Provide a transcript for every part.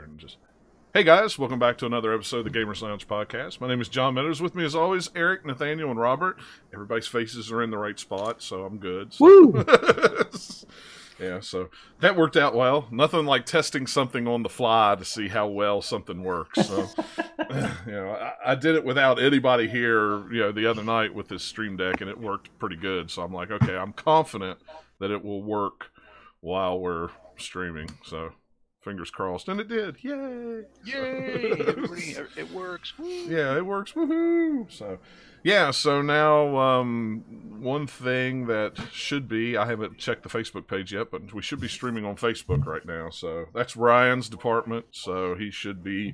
and just... Hey guys, welcome back to another episode of the Gamers Lounge podcast. My name is John Meadows. With me as always, Eric, Nathaniel, and Robert. Everybody's faces are in the right spot, so I'm good. So. Woo! Yeah, so that worked out well. Nothing like testing something on the fly to see how well something works. So, I did it without anybody here, the other night with this Stream Deck, and it worked pretty good. So I'm like, okay, I'm confident that it will work while we're streaming. So fingers crossed, and it did. Yay! Yay! Everybody, it works. Woo. Yeah, it works. Woohoo! So, yeah. So now, one thing that should be, I haven't checked the Facebook page yet, but we should be streaming on Facebook right now. So that's Ryan's department. So he should be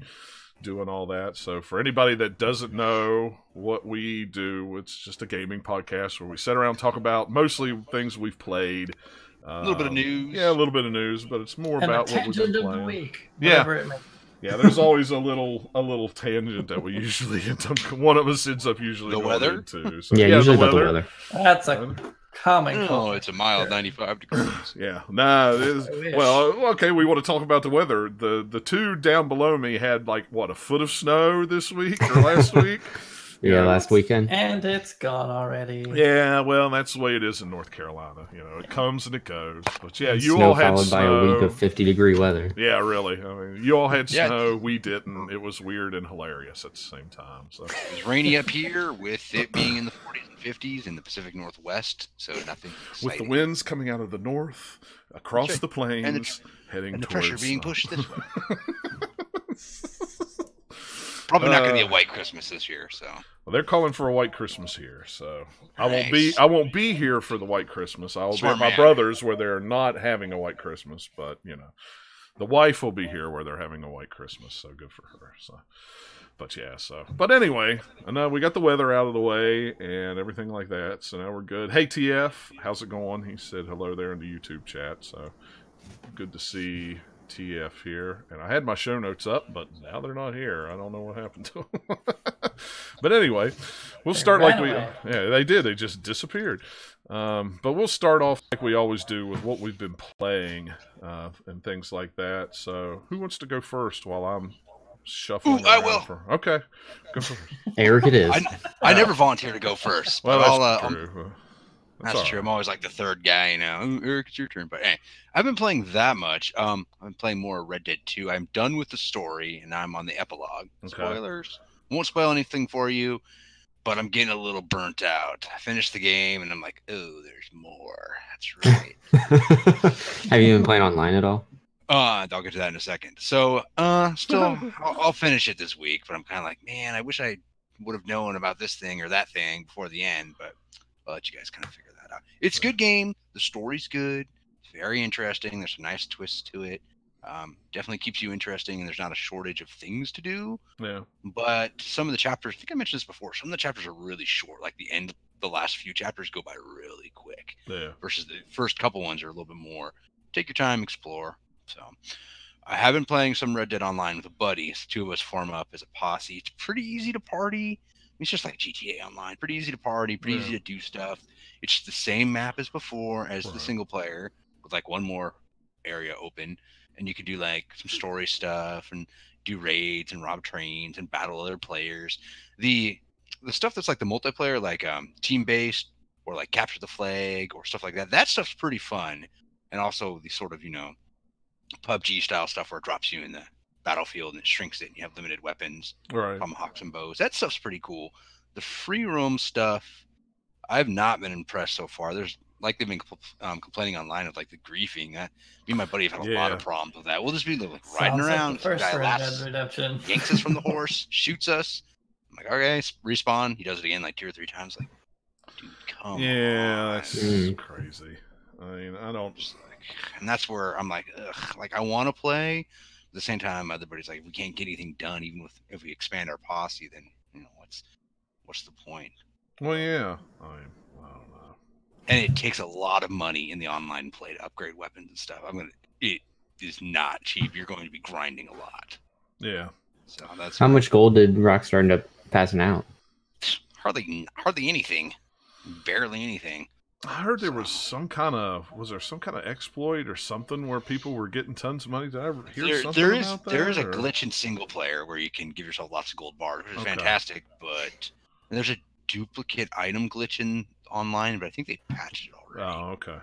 doing all that. So for anybody that doesn't know what we do, it's just a gaming podcast where we sit around and talk about mostly things we've played. A little bit of news. Yeah, a little bit of news, but it's more about what we've been playing. Of the week, yeah. Yeah, there's always a little tangent that we usually end up. One of us ends up usually the going weather. Into. So, yeah, usually about the weather. That's a common. Oh, it's a mild 95 degrees. Yeah, nah. It is, well, okay. We want to talk about the weather. The two down below me had a foot of snow this week or last week. Yeah, last weekend. And it's gone already. Yeah, well, that's the way it is in North Carolina. It comes and it goes. But yeah, you snow all had followed snow. by a week of 50-degree weather. Yeah, really. I mean, you all had snow. We didn't. It was weird and hilarious at the same time. So it was rainy up here, with it being in the 40s and 50s in the Pacific Northwest. So nothing exciting. With the winds coming out of the north across the plains, heading and the towards pressure being pushed this way. Probably not going to be a white Christmas this year, so. Well, they're calling for a white Christmas here, so I won't be here for the white Christmas. I will be at my brother's where they're not having a white Christmas, but the wife will be here where they're having a white Christmas, so good for her. So, but anyway, I know we got the weather out of the way and everything like that, so now we're good. Hey TF, how's it going? He said hello there in the YouTube chat, so good to see TF here. And I had my show notes up, but now they're not here. I don't know what happened to them. But anyway, we'll start like they did. They just disappeared. But we'll start off like we always do with what we've been playing and things like that. So who wants to go first while I'm shuffling? I will. Okay, go first. Eric, it is. I never volunteer to go first. Well, that's true. That's true. I'm always like the third guy, Eric, it's your turn. But hey, I've been playing that much. I've been playing more Red Dead 2. I'm done with the story, and I'm on the epilogue. Okay. Spoilers. Won't spoil anything for you, but I'm getting a little burnt out. I finished the game, and I'm like, oh, there's more. That's right. Have you been playing online at all? I'll get to that in a second. So, still, I'll finish it this week, but I'm kind of like, man, I wish I would have known about this thing or that thing before the end, but I'll let you guys kind of figure that out. It's a good game. The story's good. It's very interesting. There's some nice twists to it. Definitely keeps you interesting, and there's not a shortage of things to do. Yeah. But some of the chapters, I think I mentioned this before, some of the chapters are really short. Like the last few chapters go by really quick. Yeah. Versus the first couple ones are a little bit more. Take your time, explore. So I have been playing some Red Dead Online with a buddy. So two of us form up as a posse. It's pretty easy to party. It's just like GTA Online. Pretty easy to party, pretty easy to do stuff. It's the same map as before as the single player with like one more area open. And you can do like some story stuff and do raids and rob trains and battle other players. The stuff that's like the multiplayer, like team-based or like capture the flag or stuff like that, that stuff's pretty fun. And also the sort of, PUBG style stuff where it drops you in the battlefield and it shrinks it and you have limited weapons, tomahawks and bows. That stuff's pretty cool. The free roam stuff, I've not been impressed so far. There's like they've been complaining online of like the griefing. Me and my buddy have had a lot of problems with that. We'll just be like riding around. Like the first Red Dead Redemption. Yanks us from the horse, shoots us. I'm like, okay, respawn. He does it again like 2 or 3 times. Like, dude, come on. Yeah, that's crazy. I mean, I don't. And that's where I'm like, ugh. Like I want to play. At the same time, everybody's like, we can't get anything done, even if we expand our posse. Then what's the point? Well, yeah. I don't know. And it takes a lot of money in the online play to upgrade weapons and stuff. It is not cheap. You're going to be grinding a lot. Yeah. So that's how much gold did Rockstar end up passing out? Hardly anything. Barely anything. I heard there was some kind of exploit or something where people were getting tons of money? Did I ever hear something about that? There is a glitch in single player where you can give yourself lots of gold bars, which is fantastic. But there's a duplicate item glitch in online, but I think they patched it already. Oh, okay.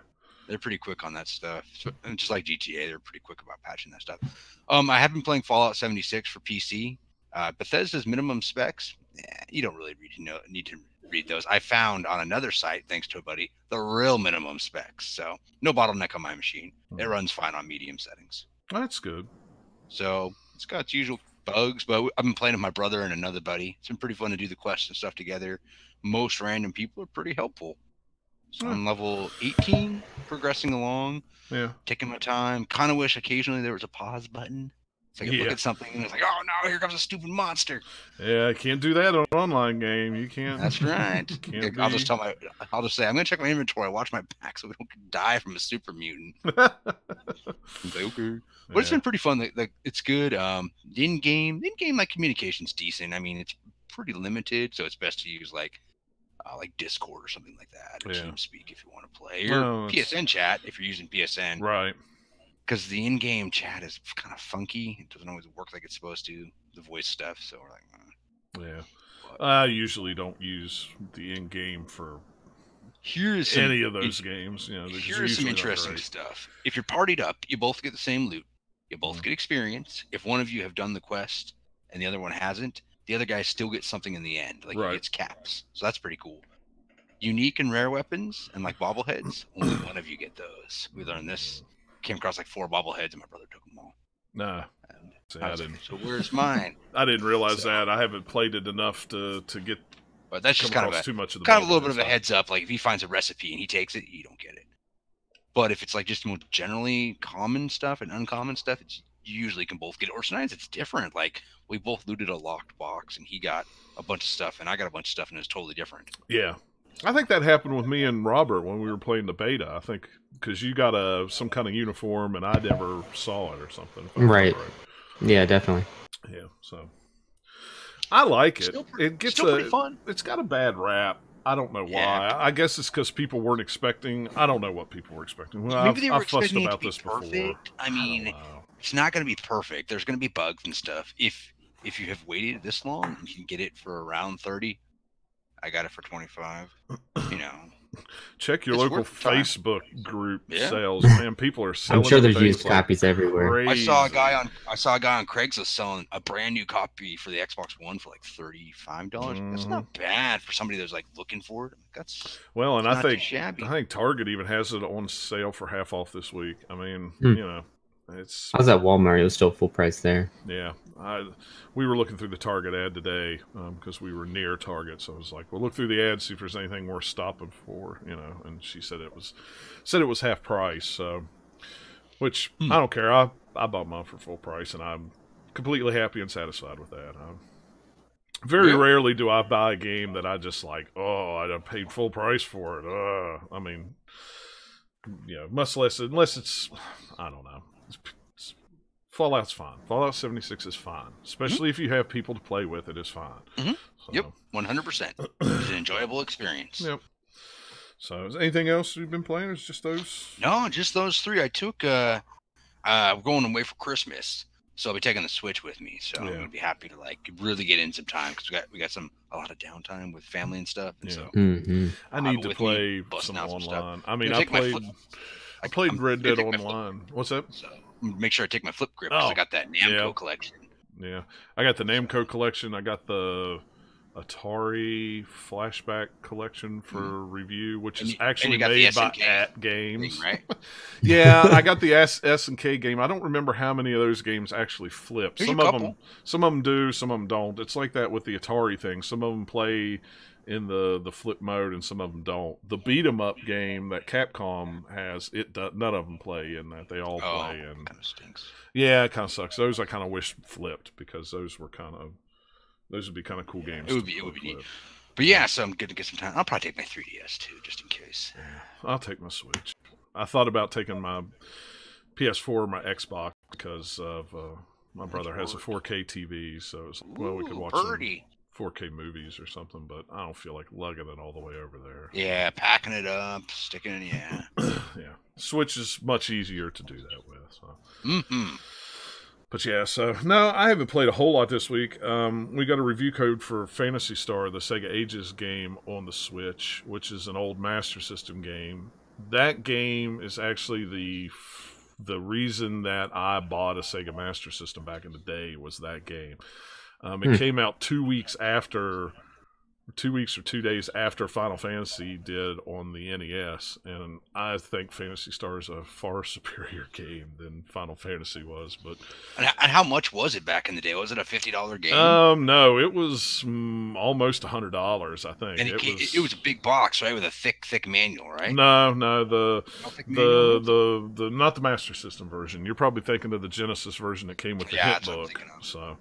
They're pretty quick on that stuff. So, and just like GTA, they're pretty quick about patching that stuff. I have been playing Fallout 76 for PC. Bethesda's minimum specs, you don't really need to read those. I found on another site, thanks to a buddy, the real minimum specs. So no bottleneck on my machine. It runs fine on medium settings. That's good. So it's got its usual bugs, but I've been playing with my brother and another buddy. It's been pretty fun to do the quests and stuff together. Most random people are pretty helpful. So I'm level 18, progressing along. Yeah. Taking my time. Kind of wish occasionally there was a pause button. So I could look at something and it's like, oh no, here comes a stupid monster. Yeah, I can't do that on an online game. You can't. That's right. I'll just say, I'm gonna check my inventory, watch my back so we don't die from a super mutant. Like, okay. But it's been pretty fun. Like it's good. The in-game like communication's decent. I mean, it's pretty limited, so it's best to use like Discord or something like that, or TeamSpeak if you want to play, or PSN chat if you're using PSN. Right. Because the in-game chat is kind of funky. It doesn't always work like it's supposed to, the voice stuff. So we're like, yeah. But I usually don't use the in-game for any of those games. You know, here's some interesting stuff. If you're partied up, you both get the same loot. You both get experience. If one of you have done the quest and the other one hasn't, the other guy still gets something in the end. Like he gets caps. So that's pretty cool. Unique and rare weapons and like bobbleheads, only one of you get those. We learned this. Came across like 4 bobbleheads and my brother took them all. Nah. I didn't. So where's mine? I didn't realize that. I haven't played it enough to get. But that's just kind of too much of the kind of a little bit of a heads up. Like if he finds a recipe and he takes it, you don't get it. But if it's like just more generally common stuff and uncommon stuff, you usually can both get it. Or sometimes it's different. Like we both looted a locked box and he got a bunch of stuff and I got a bunch of stuff and it's totally different. Yeah. I think that happened with me and Robert when we were playing the beta. I think because you got some kind of uniform and I never saw it or something. Right. Yeah, definitely. Yeah. So I like it. It gets pretty fun. It's got a bad rap. I don't know why. I guess it's because people weren't expecting. I don't know what people were expecting. Well, maybe they were expecting it to be perfect. Before. I mean, it's not going to be perfect. There's going to be bugs and stuff. If you have waited this long and you can get it for around 30, I got it for 25. You know, check your local Facebook group sales. Man, people are selling. I'm sure there's used copies everywhere. Crazy. I saw a guy on Craigslist selling a brand new copy for the Xbox One for like $35. That's not bad for somebody that's like looking for it. That's and I think Target even has it on sale for half off this week. I mean, you know. I was at Walmart. It was still full price there. Yeah, we were looking through the Target ad today because we were near Target. So I was like, "Well, look through the ad, see if there's anything worth stopping for." You know, and she said it was half price. So, which I don't care. I bought mine for full price, and I'm completely happy and satisfied with that. Very rarely do I buy a game that I just like. Oh, I paid full price for it. I mean, much less unless it's I don't know. Fallout's fine. Fallout 76 is fine, especially if you have people to play with. It is fine. So, yep, 100%. It's an enjoyable experience. Yep. So, is anything else you've been playing? Or is it just those? No, just those 3. I took. We're going away for Christmas, so I'll be taking the Switch with me. So I'm gonna be happy to like really get in some time because we got a lot of downtime with family and stuff. And so I need to play some online. I mean, I played Red Dead Online. What's that? So make sure I take my flip grip because I got that Namco collection. Yeah, I got the Namco collection. I got the Atari Flashback collection for review, which is actually made by At Games. Right? Yeah, I got the S&K game. I don't remember how many of those games actually flip. Some of them do, some of them don't. It's like that with the Atari thing. Some of them play in the flip mode and some of them don't. The beat 'em up game that Capcom has, none of them play in that. They all play and kind of stinks. Yeah, it kind of sucks. Those I kind of wish flipped because those would be kind of cool games. It would be neat. But yeah, so I'm good to get some time. I'll probably take my 3DS too, just in case. Yeah, I'll take my Switch. I thought about taking my PS4 or my Xbox because of my brother has a 4K TV, so we could watch some 4K movies or something, but I don't feel like lugging it all the way over there. Yeah, packing it up, sticking it. Yeah. Yeah, Switch is much easier to do that with. So. But yeah, so no, I haven't played a whole lot this week. We got a review code for Phantasy Star, the Sega Ages game on the Switch, which is an old Master System game. That game is actually the reason that I bought a Sega Master System back in the day was that game. It came out 2 weeks after 2 weeks or 2 days after Final Fantasy did on the NES, and I think Phantasy Star is a far superior game than Final Fantasy was. But and how much was it back in the day? Was it a $50 game? No, it was almost $100, I think. And it was a big box, right, with a thick manual, right? No, the not the Master System version. You're probably thinking of the Genesis version that came with the hint book. So.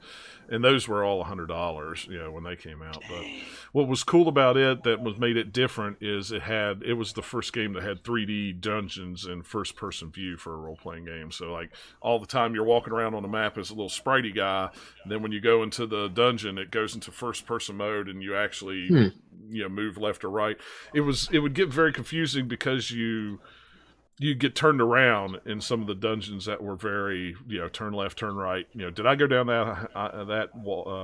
And those were all $100, when they came out. But what was cool about it that made it different is it was the first game that had 3D dungeons and first-person view for a role-playing game. So, like, all the time you're walking around on the map as a little spritey guy, and then when you go into the dungeon, it goes into first-person mode, and you actually move left or right. It would get very confusing because you get turned around in some of the dungeons that were very, turn left, turn right. Did I go down that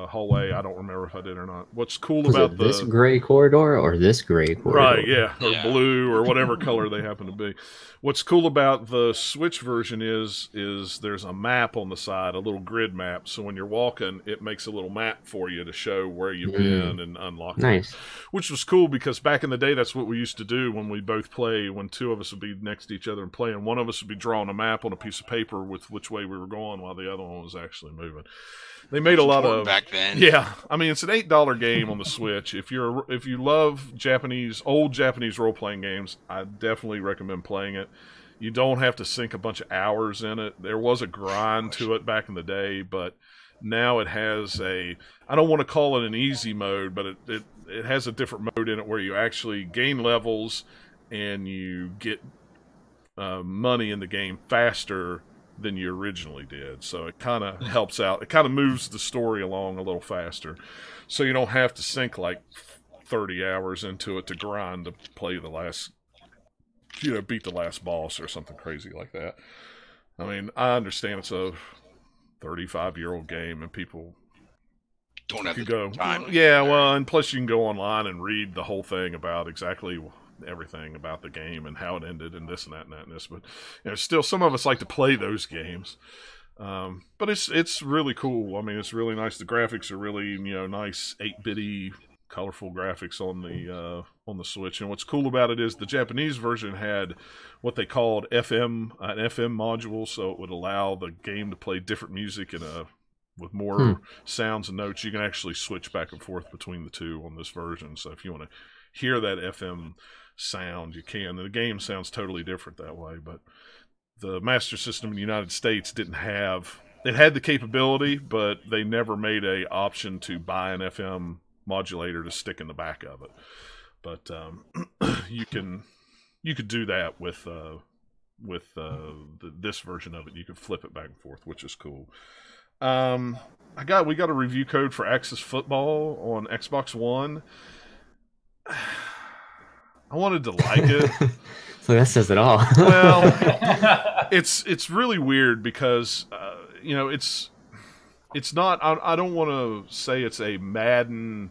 hallway? I don't remember if I did or not. What's cool about this gray corridor or this gray corridor? Right, yeah, or blue or whatever color they happen to be. What's cool about the Switch version is there's a map on the side, a little grid map. So when you're walking, it makes a little map for you to show where you've been and unlock it. Which was cool because back in the day, that's what we used to do when we both play. When two of us would be next to each other and playing, one of us would be drawing a map on a piece of paper with which way we were going while the other one was actually moving. They made a lot of back then. Yeah, I mean it's an $8 game on the Switch. If you love old Japanese role playing games, I definitely recommend playing it. You don't have to sink a bunch of hours in it. There was a grind to it back in the day, but now it has I don't want to call it an easy mode, but it has a different mode in it where you actually gain levels and you get money in the game faster than you originally did. So it kind of helps out. It kind of moves the story along a little faster. So you don't have to sink like 30 hours into it to grind to play the last, beat the last boss or something crazy like that. I mean, I understand it's a 35-year-old game and people don't have the time. Yeah, well, and plus you can go online and read the whole thing about exactly everything about the game and how it ended and this and that and that and this. But still, some of us like to play those games. But it's really cool. I mean, it's really nice. The graphics are really nice 8-bitty, colorful graphics on the Switch. And what's cool about it is the Japanese version had what they called an FM module, so it would allow the game to play different music with more sounds and notes. You can actually switch back and forth between the two on this version. So if you want to hear that FM sound, you can. The game sounds totally different that way, but the Master System in the United States didn't have it. Had the capability, but they never made a option to buy an FM modulator to stick in the back of it. But you could do that with this version of it. You can flip it back and forth, which is cool. We got a review code for Axis Football on Xbox One. I wanted to like it. So that says it all. Well, it's really weird because it's not. I don't want to say it's a Madden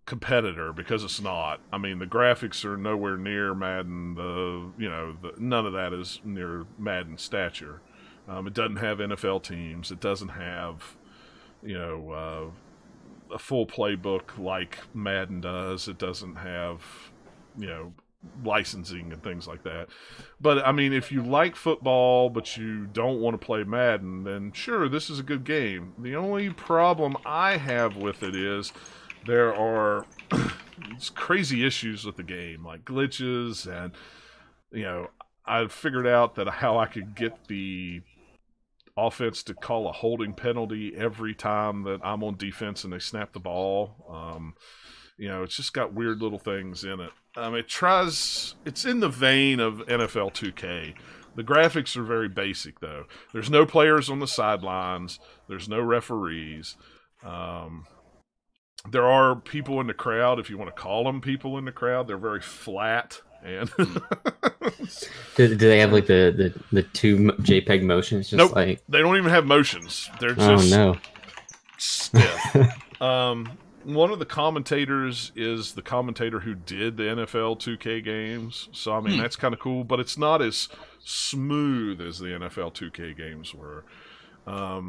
competitor because it's not. I mean, the graphics are nowhere near Madden. None of that is near Madden stature. It doesn't have NFL teams. It doesn't have a full playbook like Madden does. It doesn't have licensing and things like that. But I mean, if you like football but you don't want to play Madden, then sure, this is a good game. The only problem I have with it is there are crazy issues with the game, like glitches, and I've figured out that how I could get the offense to call a holding penalty every time that I'm on defense and they snap the ball. It's just got weird little things in it. It's in the vein of NFL 2K. The graphics are very basic, though. There's no players on the sidelines. There's no referees. There are people in the crowd, if you want to call them people in the crowd. They're very flat. And do they have like the two JPEG motions? Just nope, like they don't even have motions. They're just stiff. One of the commentators is the commentator who did the NFL 2K games. So, I mean, that's kind of cool, but it's not as smooth as the NFL 2K games were. I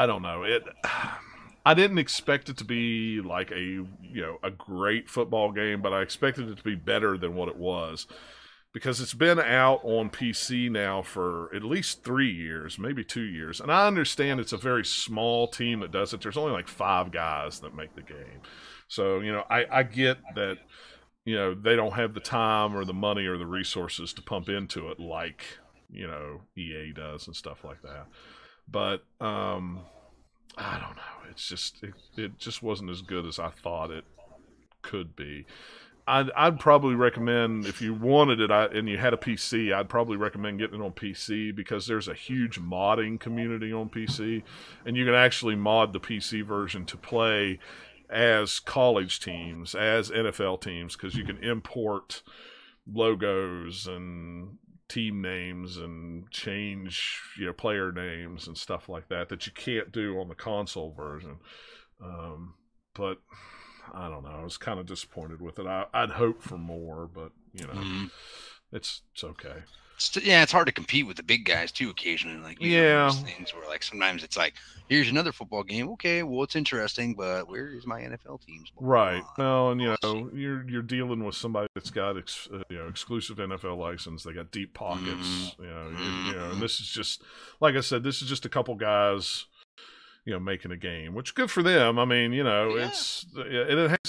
don't know. I didn't expect it to be like a great football game, but I expected it to be better than what it was. Because it's been out on PC now for at least 3 years, maybe 2 years. And I understand it's a very small team that does it. There's only like 5 guys that make the game. So, I get that, they don't have the time or the money or the resources to pump into it like, EA does and stuff like that. But, I don't know. It's just, it just wasn't as good as I thought it could be. I'd probably recommend, if you wanted it and you had a PC, I'd probably recommend getting it on PC because there's a huge modding community on PC, and you can actually mod the PC version to play as college teams, as NFL teams, because you can import logos and team names and change player names and stuff like that you can't do on the console version. But I don't know. I was kind of disappointed with it. I'd hope for more, but it's okay. It's hard to compete with the big guys too. Occasionally, like those things where like sometimes it's like, here's another football game. Okay, well it's interesting, but where is my NFL teams? Right. Well, and you're dealing with somebody that's got exclusive NFL license. They got deep pockets. And this is just, like I said, this is just a couple guys making a game, which good for them. I mean, it has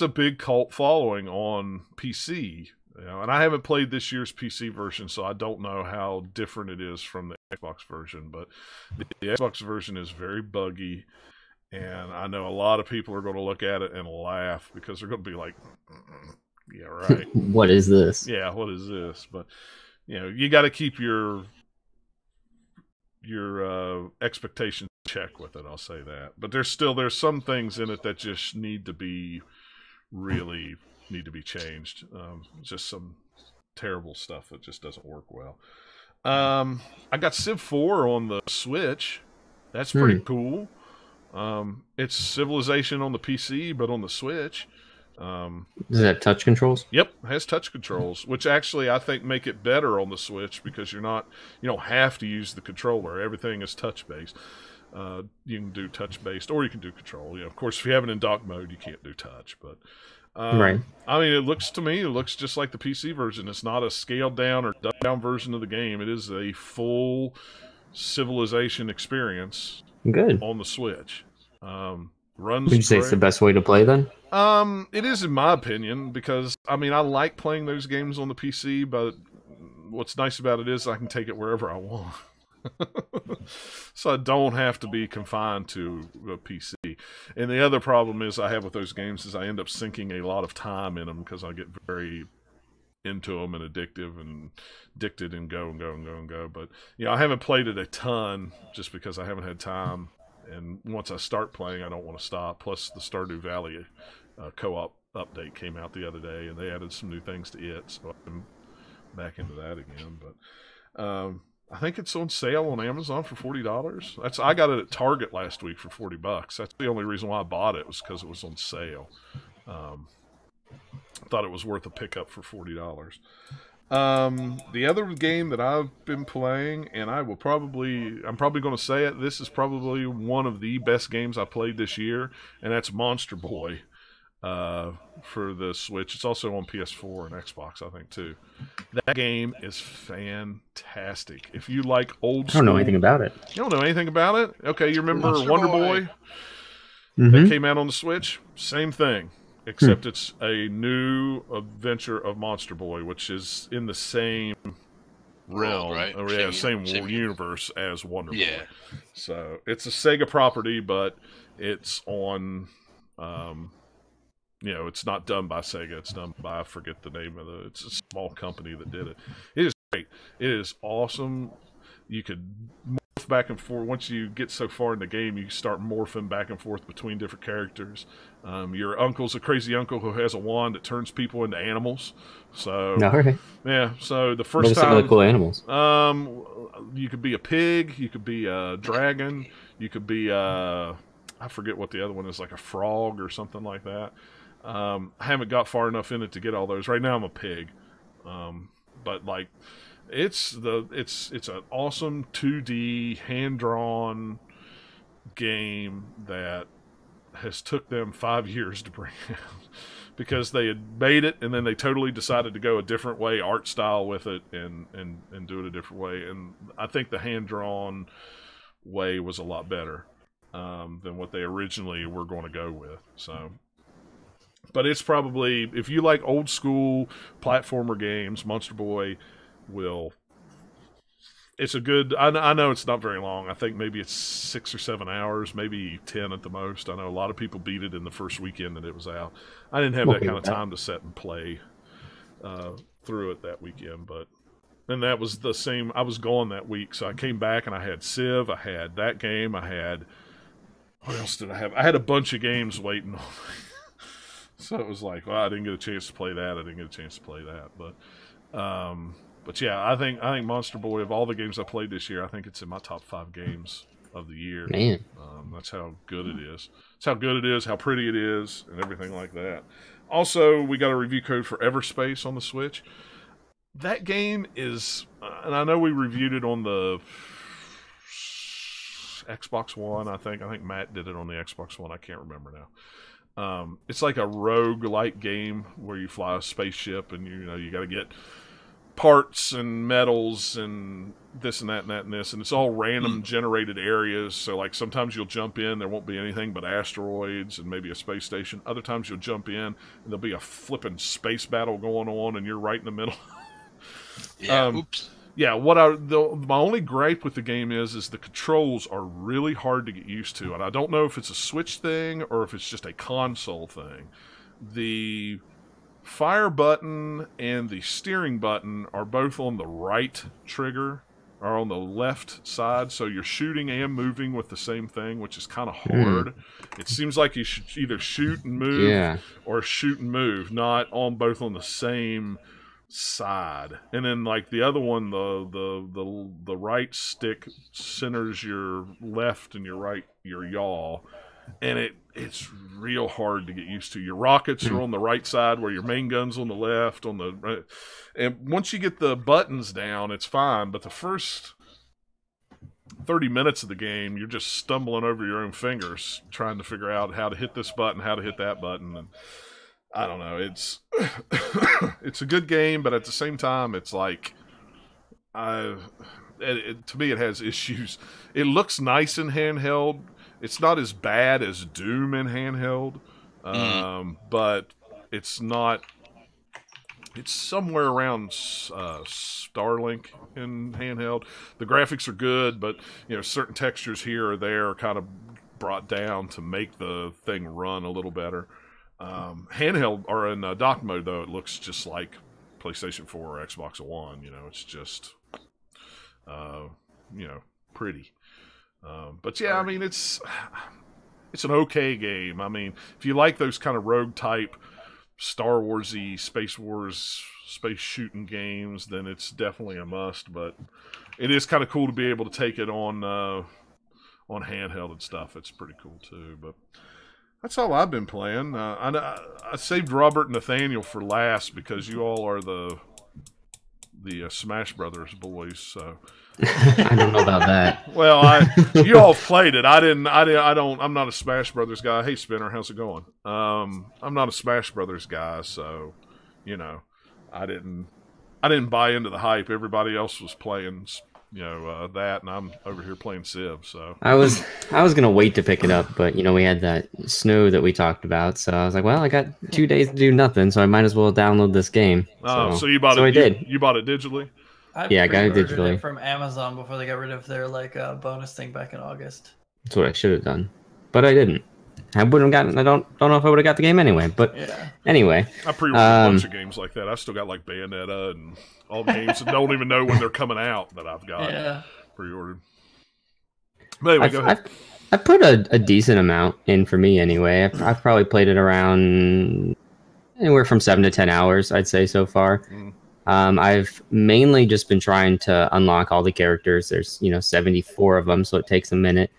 a big cult following on PC. And I haven't played this year's PC version, so I don't know how different it is from the Xbox version. But the Xbox version is very buggy, and I know a lot of people are going to look at it and laugh because they're going to be like, "Yeah, right. What is this? Yeah, what is this?" But you got to keep your expectations in check with it. I'll say that. But there's some things in it that just need to be changed. Just some terrible stuff that just doesn't work well. I got Civ 4 on the Switch. That's pretty cool. It's Civilization on the PC, but on the Switch. Does it have touch controls? Yep, it has touch controls, which actually I think make it better on the Switch because you don't have to use the controller. Everything is touch based. You can do touch based, or you can do control. Of course, if you have it in dock mode, you can't do touch. But right. I mean, it looks just like the PC version. It's not a scaled down or dumbed down version of the game. It is a full Civilization experience. Good. On the Switch. Would you say it's the best way to play then? It is in my opinion because I like playing those games on the PC, but what's nice about it is I can take it wherever I want. So I don't have to be confined to a PC. And the other problem is I have with those games is I end up sinking a lot of time in them because I get very into them and addicted and go. But I haven't played it a ton just because I haven't had time. And once I start playing, I don't want to stop. Plus, the Stardew Valley co-op update came out the other day, and they added some new things to it, so I'm back into that again. But I think it's on sale on Amazon for $40. I got it at Target last week for $40. That's the only reason why I bought it was because it was on sale. I thought it was worth a pickup for $40. The other game that I've been playing, and I'm probably going to say it, this is probably one of the best games I played this year, and that's Monster Boy for the Switch. It's also on PS4 and Xbox, I think, too. That game is fantastic. If you like old school... I don't know anything about it. You don't know anything about it? Okay, you remember Monster Wonder Boy? Boy? That came out on the Switch? Same thing. Except it's a new adventure of Monster Boy, which is in the same realm, right? Same universe as Wonder Yeah. Boy. So it's a Sega property, but it's on, it's not done by Sega. It's done by, I forget the name of it's a small company that did it. It is great. It is awesome. You could morph back and forth. Once you get so far in the game, you start morphing back and forth between different characters. Your uncle's a crazy uncle who has a wand that turns people into animals. So right. yeah. So the What first are time, some of the cool animals? you could be a pig, you could be a dragon, you could be I forget what the other one is, like a frog or something like that. I haven't got far enough in it to get all those. Right now I'm a pig. But like it's an awesome 2D hand-drawn game that has took them 5 years to bring out because they had made it and then they totally decided to go a different way, art style with it, and do it a different way. And I think the hand-drawn way was a lot better than what they originally were going to go with. So, but it's probably, if you like old school platformer games, Monster Boy will. It's a good. I know it's not very long. I think maybe it's 6 or 7 hours, maybe 10 at the most. I know a lot of people beat it in the first weekend that it was out. I didn't have that kind of time to sit and play through it that weekend, but. And that was the same. I was gone that week, so I came back and I had Civ. I had that game. I had. What else did I have? I had a bunch of games waiting on me. So it was like, well, I didn't get a chance to play that. I didn't get a chance to play that. But yeah, I think Monster Boy, of all the games I played this year, I think it's in my top 5 games of the year. Man. That's how good it is. It's how good it is, how pretty it is, and everything like that. Also, we got a review code for Everspace on the Switch. That game is, and I know we reviewed it on the Xbox One, I think. I think Matt did it on the Xbox One. I can't remember now. It's like a rogue-like game where you fly a spaceship and you got to get parts and metals and this and that and that and this, and it's all random generated areas. So like sometimes you'll jump in, there won't be anything but asteroids and maybe a space station. Other times you'll jump in and there'll be a flipping space battle going on and you're right in the middle. Yeah, oops. Yeah, my only gripe with the game is the controls are really hard to get used to, and I don't know if it's a Switch thing or if it's just a console thing. The fire button and the steering button are both on the right trigger, or on the left side, so you're shooting and moving with the same thing, which is kind of hard. It seems like you should either shoot and move or shoot and move, not on both on the same side. And then like the other one, the right stick centers your left and your right, your yaw, and it's real hard to get used to. Your rockets are on the right side where your main gun's on the left, on the right. And once you get the buttons down, it's fine, but the first 30 minutes of the game, you're just stumbling over your own fingers trying to figure out how to hit this button, how to hit that button, and I don't know. It's it's a good game, but at the same time, it's like to me it has issues. It looks nice in handheld. It's not as bad as Doom in handheld, but it's not. It's somewhere around Starlink in handheld. The graphics are good, but certain textures here or there are kind of brought down to make the thing run a little better. Handheld or in dock mode, though, it looks just like PlayStation 4 or Xbox One. It's just, pretty. But yeah, I mean, it's an okay game. I mean, if you like those kind of rogue type Star Wars-y, Space Wars, space shooting games, then it's definitely a must. But it is kind of cool to be able to take it on handheld and stuff. It's pretty cool too. But that's all I've been playing. I saved Robert and Nathaniel for last because you all are the Smash Brothers boys. So I don't know about that. Well, you all have played it. I didn't. I'm not a Smash Brothers guy. Hey, Spinner, how's it going? I'm not a Smash Brothers guy, so I didn't buy into the hype. Everybody else was playing that, and I'm over here playing Civ. So I was gonna wait to pick it up, but we had that snow that we talked about, so I was like, well, I got 2 days to do nothing, so I might as well download this game. So you bought it? I did. You bought it digitally? I got it digitally from Amazon before they got rid of their bonus thing back in August. That's what I should have done, but I didn't. I wouldn't have gotten. I don't know if I would have got the game anyway. But anyway, I pre-ordered a bunch of games like that. I still got like Bayonetta and all the games that don't even know when they're coming out that I've got pre-ordered. But anyway, go ahead. I put a decent amount in for me anyway. I've probably played it around anywhere from 7 to 10 hours, I'd say so far. I've mainly just been trying to unlock all the characters. There's 74 of them, so it takes a minute.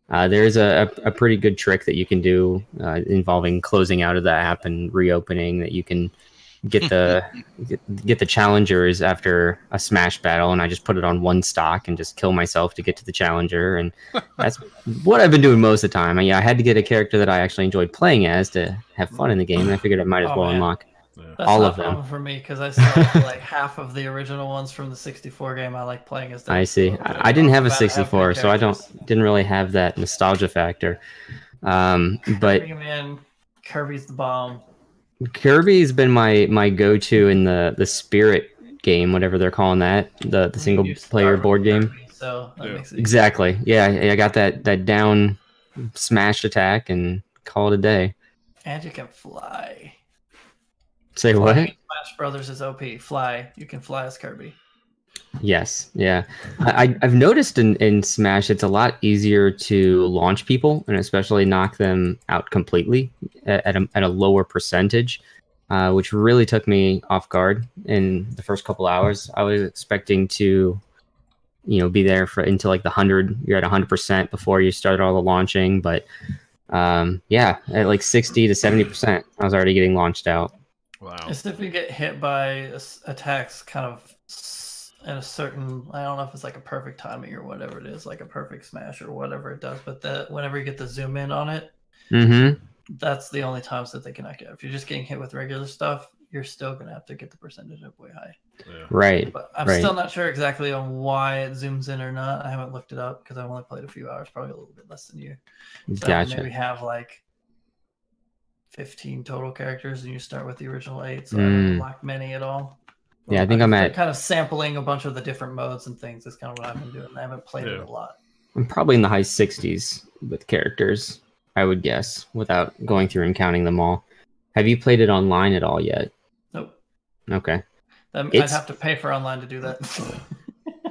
There's a pretty good trick that you can do involving closing out of the app and reopening, that you can get the challengers after a smash battle, and I just put it on one stock and just kill myself to get to the challenger, and that's what I've been doing most of the time. I had to get a character that I actually enjoyed playing as to have fun in the game, and I figured I might as well unlock all of them. For me, because I still like half of the original ones from the 64 game I like playing as. I see. I didn't have a 64, so I didn't really have that nostalgia factor. But man, Kirby's the bomb. Kirby's been my go-to in the Spirit game, whatever they're calling that, the single player board game. Kirby, so that makes it exactly. Yeah, I got that down smash attack and call it a day. And you can fly. Say what? Smash Brothers is OP. Fly. You can fly as Kirby. Yes, yeah. I've noticed in Smash it's a lot easier to launch people and especially knock them out completely at a lower percentage, which really took me off guard in the first couple hours. I was expecting to, be there until like you're at 100% before you start all the launching, but at like 60 to 70%, I was already getting launched out. Wow. It's if you get hit by attacks kind of at a certain, I don't know if it's like a perfect timing or whatever it is, like a perfect smash or whatever it does, but whenever you get the zoom in on it, that's the only times that they can knock you out. If you're just getting hit with regular stuff, you're still going to have to get the percentage up way high. Yeah. Right. But I'm still not sure exactly on why it zooms in or not. I haven't looked it up because I've only played a few hours, probably a little bit less than you. So gotcha. maybe have like 15 total characters and you start with the original 8, so I haven't unlocked many at all. Yeah, I think I'm at kind of sampling a bunch of the different modes and things. That's kind of what I've been doing. I haven't played it a lot. I'm probably in the high 60s with characters, I would guess, without going through and counting them all. Have you played it online at all yet? Nope. Okay. I'd have to pay for online to do that.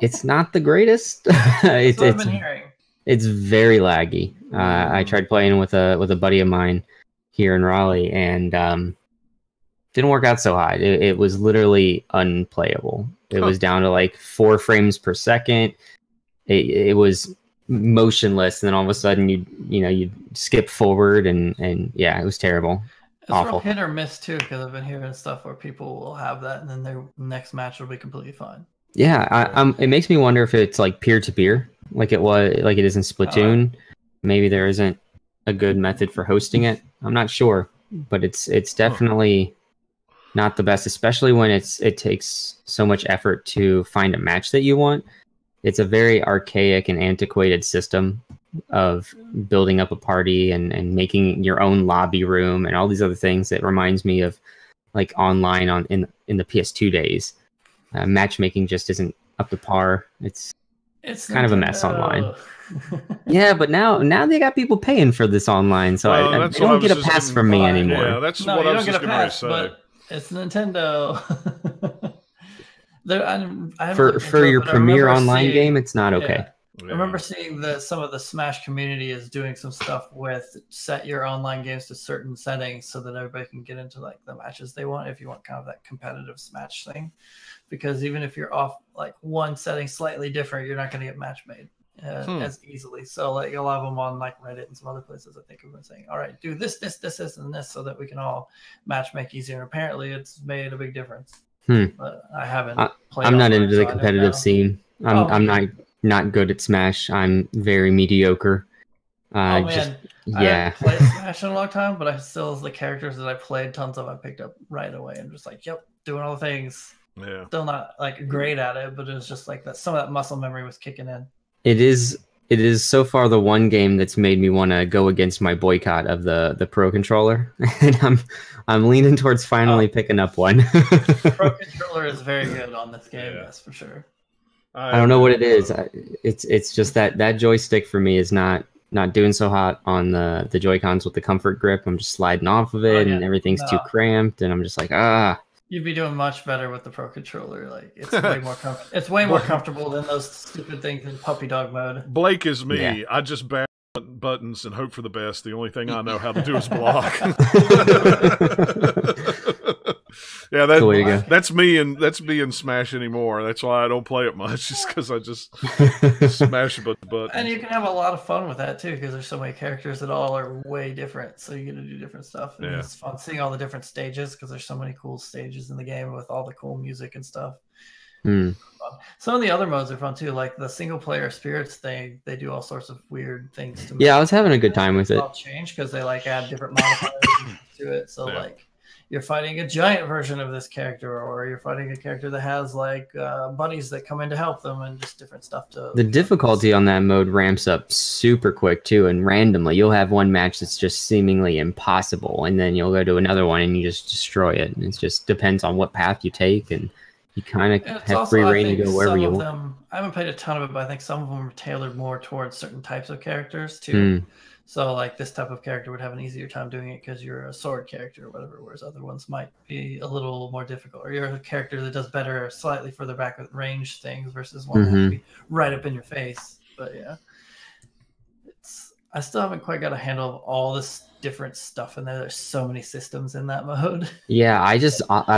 It's not the greatest. That's what I've been hearing. It's very laggy. I tried playing with a buddy of mine here in Raleigh, and didn't work out so hot. It was literally unplayable. It was down to like 4 frames per second. It was motionless, and then all of a sudden you skip forward, and yeah, it was terrible. It's awful. Real hit or miss too, because I've been hearing stuff where people will have that, and then their next match will be completely fine. Yeah, it makes me wonder if it's like peer to peer, like it is in Splatoon. Maybe there isn't a good method for hosting it. I'm not sure, but it's definitely not the best, especially when it takes so much effort to find a match that you want. It's a very archaic and antiquated system of building up a party and making your own lobby room and all these other things. That reminds me of like online in the PS2 days. Matchmaking just isn't up to par. It's kind of a mess online. Yeah, but now they got people paying for this online, so I don't get a pass from me anymore. Yeah, that's what I was just going to say. But it's Nintendo. For your premier online game, it's not okay. Yeah. I remember seeing some of the Smash community is doing some stuff with set your online games to certain settings so that everybody can get into like the matches they want if you want kind of that competitive Smash thing. Because even if you're off like one setting slightly different, you're not going to get match made as easily. So like a lot of them on like Reddit and some other places, I think have been saying, all right, do this, and this so that we can all match make easier. And apparently it's made a big difference. But I haven't played. I'm not into the competitive scene. I'm not good at Smash. I'm very mediocre. I haven't played Smash in a long time, but the characters that I played tons of, I picked up right away and just like, yep, doing all the things. Yeah. Still not like great at it, but it was just like that. Some of that muscle memory was kicking in. It is so far the one game that's made me want to go against my boycott of the Pro Controller, and I'm leaning towards finally picking up one. Pro Controller is very good on this game, that's for sure. I don't know what it is. It's just that joystick for me is not doing so hot on the Joy-Cons with the comfort grip. I'm just sliding off of it, and everything's too cramped, and I'm just like, You'd be doing much better with the Pro Controller. Like it's way more it's way more comfortable than those stupid things in puppy dog mode. Blake is me. Yeah. I just bash buttons and hope for the best. The only thing I know how to do is block. Yeah, that's me in Smash anymore. That's why I don't play it much, just because I just smash buttons. And you can have a lot of fun with that too, because there's so many characters that all are way different. So you get to do different stuff. And it's fun seeing all the different stages, because there's so many cool stages in the game with all the cool music and stuff. Some of the other modes are fun too, like the single player spirits thing. They do all sorts of weird things to I was having a good time with it. All change because they like add different modifiers to it. So like you're fighting a giant version of this character, or you're fighting a character that has like buddies that come in to help them, and just different stuff to. The difficulty on that mode ramps up super quick too, and randomly you'll have one match that's just seemingly impossible, and then you'll go to another one and you just destroy it. And it just depends on what path you take, and you kind of have free reign to go wherever you want. I haven't played a ton of it, but I think some of them are tailored more towards certain types of characters too. So like this type of character would have an easier time doing it because you're a sword character or whatever, whereas other ones might be a little more difficult. Or you're a character that does better slightly further back with range things versus one that has to be right up in your face. But yeah, I still haven't quite got a handle of all this different stuff in there. There's so many systems in that mode. Yeah, I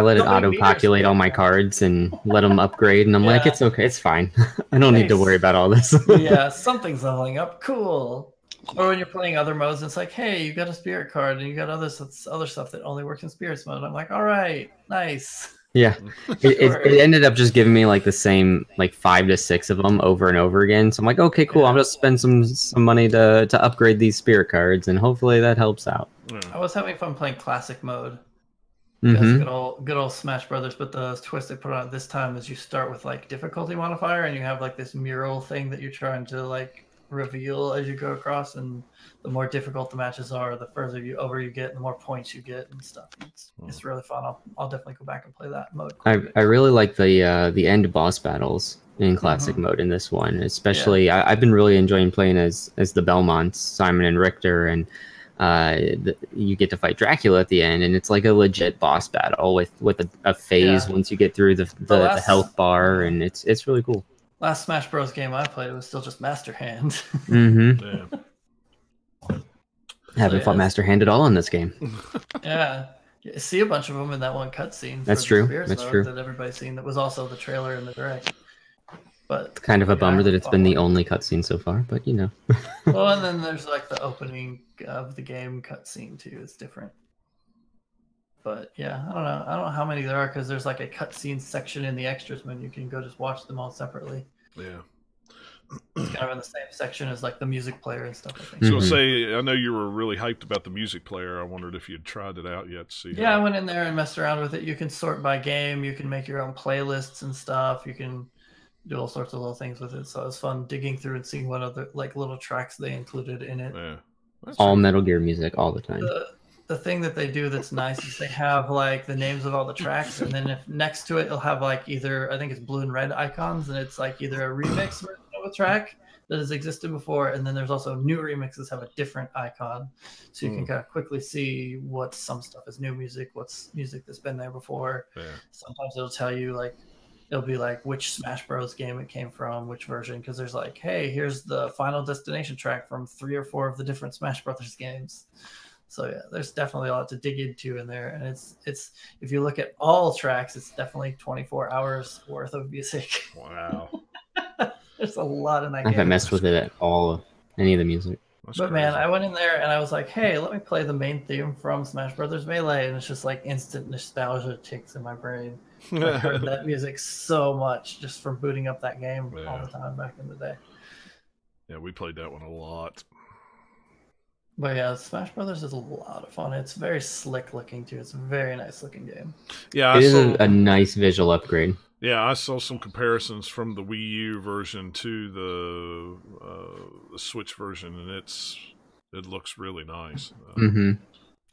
let it auto-populate all my cards and let them upgrade, and I'm like, it's okay, it's fine. I don't need to worry about all this. Yeah, something's leveling up. Cool. Or when you're playing other modes, it's like, hey, you got a spirit card, and you got other stuff that only works in spirits mode. I'm like, all right, nice. Yeah, it ended up just giving me like the same like 5 to 6 of them over and over again. So I'm like, okay, cool. I'll just spend some money to upgrade these spirit cards, and hopefully that helps out. I was having fun playing classic mode. Good old Smash Brothers. But the twist they put on it this time is you start with like difficulty modifier, and you have like this mural thing that you're trying to like reveal as you go across, and the more difficult the matches are, the further you get, and the more points you get and stuff. It's really fun. I'll definitely go back and play that mode. I really like the end boss battles in classic mode in this one, especially. I've been really enjoying playing as the Belmonts, Simon and Richter, and you get to fight Dracula at the end, and it's like a legit boss battle with a phase once you get through the health bar, and it's really cool. Last Smash Bros. Game I played, it was still just Master Hand. Haven't fought Master Hand at all in this game. Yeah. You see a bunch of them in that one cutscene. That's true. That everybody's seen. That was also the trailer and the direct. But it's kind of a bummer that it's been the only cutscene so far, but you know. Well, and then there's like the opening of the game cutscene too. It's different. But yeah, I don't know how many there are, because there's like a cutscene section in the extras menu. You can go just watch them all separately. Yeah. It's kind of in the same section as like the music player and stuff, I think. So say, I know you were really hyped about the music player. I wondered if you'd tried it out yet. I went in there and messed around with it. You can sort by game. You can make your own playlists and stuff. You can do all sorts of little things with it. So it was fun digging through and seeing what other like little tracks they included in it. Yeah. All Metal Gear music all the time. The thing that they do that's nice is they have like the names of all the tracks, and then if next to it it'll have like either, I think it's blue and red icons, and it's like either a remix version of a track that has existed before, and then there's also new remixes have a different icon, so you can kind of quickly see what some stuff is new music, what's music that's been there before. Sometimes it'll tell you like, it'll be like which Smash Bros game it came from, which version, because there's like, hey, here's the Final Destination track from 3 or 4 of the different Smash Brothers games. So yeah, there's definitely a lot to dig into in there, and it's if you look at all tracks, it's definitely 24 hours worth of music. Wow. There's a lot in that game. I haven't messed with it at all, any of the music. That's but crazy. Man, I went in there and I was like, hey, let me play the main theme from Smash Brothers Melee, and it's just like instant nostalgia ticks in my brain. I heard that music so much just from booting up that game all the time back in the day. Yeah, we played that one a lot. But yeah, Smash Brothers is a lot of fun. It's very slick looking too. It's a very nice looking game. Yeah, it is a nice visual upgrade. Yeah, I saw some comparisons from the Wii U version to the Switch version, and it looks really nice. And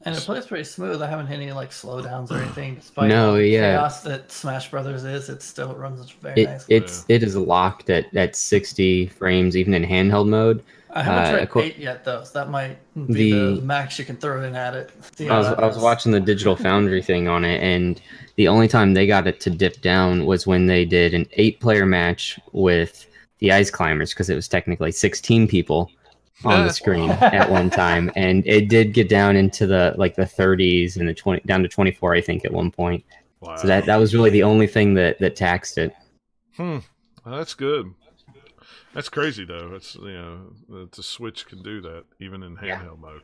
it plays pretty smooth. I haven't hit any like slowdowns or anything. Despite all the chaos that Smash Brothers is, it still runs very nicely. It is locked at 60 frames, even in handheld mode. I haven't tried 8 yet, though, so that might be the max you can throw in at it. I was watching the Digital Foundry thing on it, and the only time they got it to dip down was when they did an 8-player match with the Ice Climbers, because it was technically 16 people on the screen at one time, and it did get down into the 30s and the 20 down to 24, I think, at one point. Wow. So that was really the only thing that taxed it. Well, that's good. That's crazy, though. It's the Switch can do that even in handheld mode.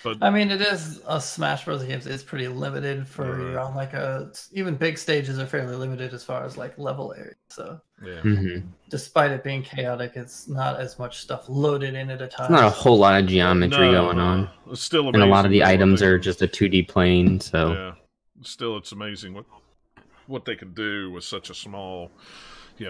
But I mean, it is a Smash Bros. Game. It's pretty limited for you're on even big stages are fairly limited as far as level area. So despite it being chaotic, it's not as much stuff loaded in at a time. It's not a whole lot of geometry going on. It's still amazing. And a lot of the items are just a 2D plane. So yeah, still it's amazing what they can do with such a small.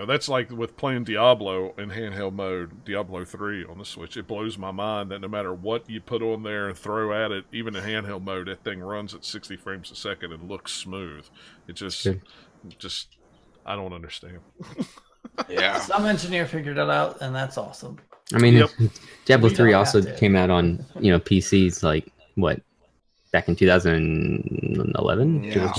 That's like with playing Diablo in handheld mode, Diablo 3 on the Switch. It blows my mind that no matter what you put on there and throw at it, even in handheld mode, that thing runs at 60 frames a second and looks smooth. It just I don't understand. Yeah. Some engineer figured it out, and that's awesome. I mean, Diablo 3 also came out on, PCs, back in 2011? Yeah.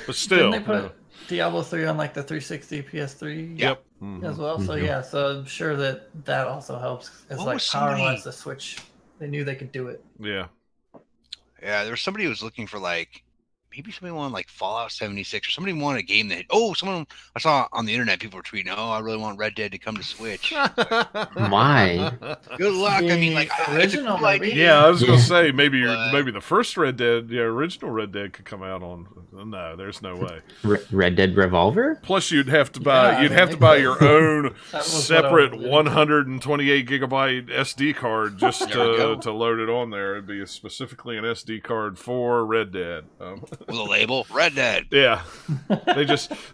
But still. Didn't they put Diablo 3 on the 360 PS3 yep. as well? So so I'm sure that also helps. It's power-wise, the Switch, they knew they could do it. Yeah. Yeah, there was somebody who was looking for maybe somebody wanted Fallout 76 or somebody wanted a game that someone I saw on the internet, people were tweeting, I really want Red Dead to come to Switch. Why? Good luck. I mean, original maybe. Yeah, I was gonna say maybe the first Red Dead, original Red Dead could come out on. No, there's no way. Red Dead Revolver. Plus, you'd have to buy buy your own separate 128 gigabyte SD card just to load it on there. It'd be specifically an SD card for Red Dead. With a label, Red Dead. Yeah,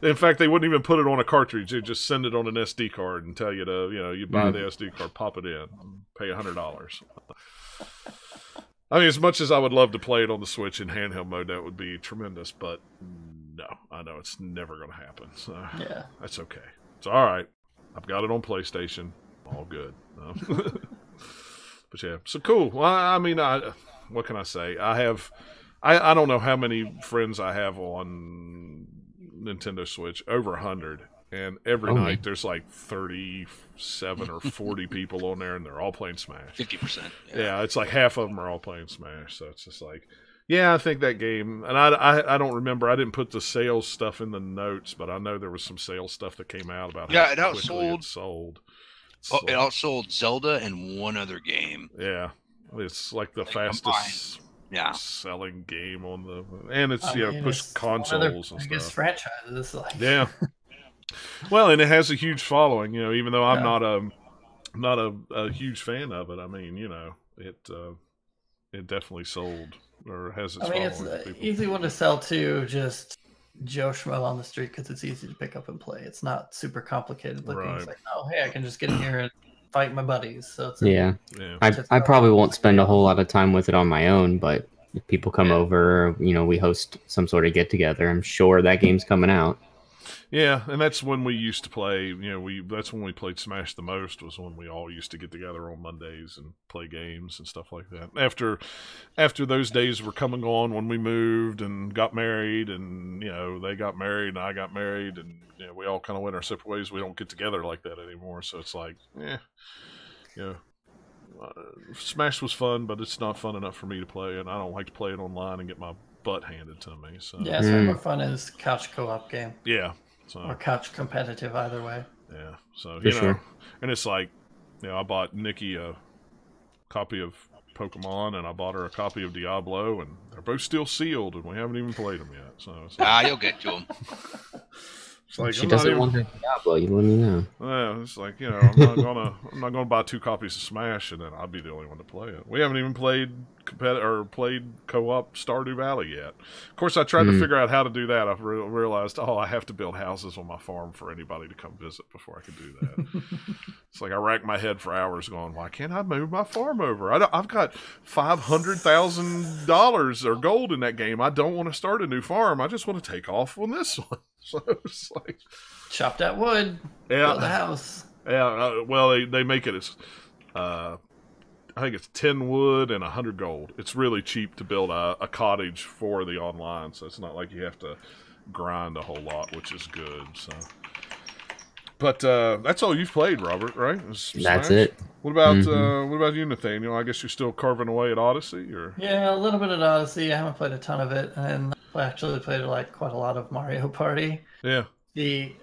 in fact, they wouldn't even put it on a cartridge. They'd just send it on an SD card and tell you to, you buy the SD card, pop it in, pay $100. I mean, as much as I would love to play it on the Switch in handheld mode, that would be tremendous. But no, I know it's never going to happen. So yeah, that's okay. It's all right. I've got it on PlayStation. All good. But yeah, so cool. Well, I mean, what can I say? I don't know how many friends I have on Nintendo Switch, over 100, and every night there's 37 or 40 people on there, and they're all playing Smash. 50%. Yeah, it's half of them are all playing Smash, so it's just I think that game, and I don't remember, I didn't put the sales stuff in the notes, but I know there was some sales stuff that came out about how quickly it sold. It outsold Zelda and one other game. Yeah, it's the fastest... Yeah, selling game on and it's push consoles and stuff. Biggest franchises, yeah. Well, and it has a huge following. Even though I'm not a huge fan of it. I mean, it definitely sold or has its following. It's an easy one to sell to just Joe Schmo on the street because it's easy to pick up and play. It's not super complicated looking. Right. It's hey, I can just get in here and fight my buddies. So it's I probably won't spend a whole lot of time with it on my own, but if people come over, we host some sort of get together, I'm sure that game's coming out. Yeah, and that's when we used to play, that's when we played Smash the most, was when we all used to get together on Mondays and play games and stuff like that. After those days were coming on, when we moved and got married, and, they got married and I got married, and we all kind of went our separate ways. We don't get together like that anymore, so it's Smash was fun, but it's not fun enough for me to play, and I don't like to play it online and get my butt handed to me. So yeah, it's more fun as couch co-op game. Yeah. Or couch competitive, either way. Yeah. So, sure. And it's I bought Nikki a copy of Pokemon, and I bought her a copy of Diablo, and they're both still sealed, and we haven't even played them yet. So you'll get to them. She doesn't want her Diablo. You let me know. Yeah, it's I'm not gonna buy 2 copies of Smash, and then I'll be the only one to play it. We haven't even played co-op Stardew Valley yet. Of course, I tried to figure out how to do that. I realized, I have to build houses on my farm for anybody to come visit before I can do that. It's I racked my head for hours going, why can't I move my farm over? I've got $500,000 or gold in that game. I don't want to start a new farm. I just want to take off on this one. So it's chop that wood, build a house. Yeah, well, they make it as, I think it's 10 wood and 100 gold. It's really cheap to build a cottage for the online, so it's not like you have to grind a whole lot, which is good. So, but that's all you've played, Robert, right? That's it. What about you, Nathaniel? I guess you're still carving away at Odyssey, or Yeah, a little bit of Odyssey. I haven't played a ton of it, and I actually played like quite a lot of Mario Party. yeah. The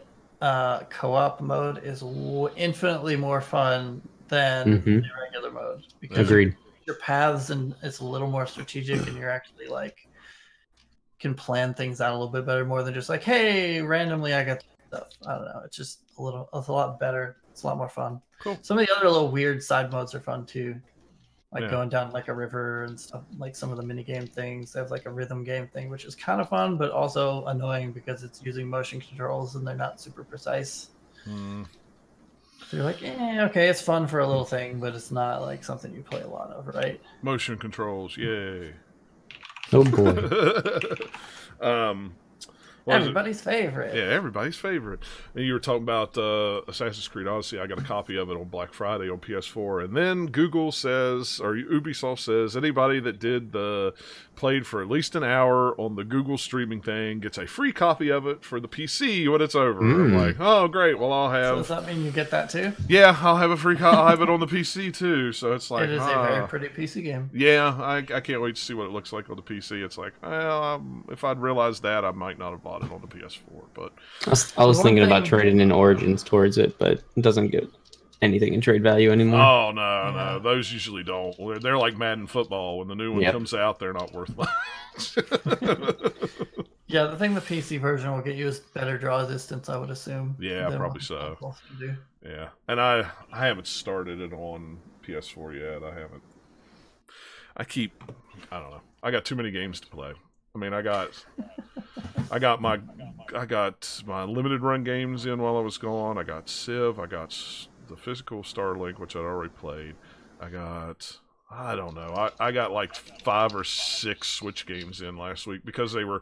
co-op mode is infinitely more fun than the regular mode because Agreed. your paths and it's a little more strategic, and you're actually like can plan things out a little bit better, more than just like, hey, randomly I got stuff. I don't know. It's just it's a lot better. It's a lot more fun. Cool. Some of the other little weird side modes are fun too. Like Yeah. going down like a river and stuff, like some of the mini game things. They have like a rhythm game thing, which is kind of fun, but also annoying because it's using motion controls and they're not super precise. Mm. So you're like, okay, it's fun for a little thing, but it's not like something you play a lot of, right? Motion controls, yay. Oh boy. Everybody's favorite. Yeah, everybody's favorite. And you were talking about Assassin's Creed Odyssey. I got a copy of it on Black Friday on PS4. And then Google says, or Ubisoft says, anybody that played for at least an hour on the Google streaming thing gets a free copy of it for the PC when it's over. I'm like, oh, great. Well, I'll have... So does that mean you get that too? Yeah, I'll have a free copy. I'll have it on the PC too. So it's like... It is a very pretty PC game. Yeah, I can't wait to see what it looks like on the PC. It's like, well, if I'd realized that, I might not have bought it on the PS4. But I was thinking about trading in Origins towards it, but it doesn't get anything in trade value anymore. Oh, no. Those usually don't. They're like Madden Football. When the new one comes out, they're not worth much. Yeah, the thing the PC version will get you is better draw distance, I would assume. Yeah, probably so. Yeah, and I haven't started it on PS4 yet. I don't know. I got too many games to play. I mean, I got my limited run games in while I was gone. I got Civ. I got the physical Starlink, which I'd already played. I don't know. I got like 5 or 6 Switch games in last week because they were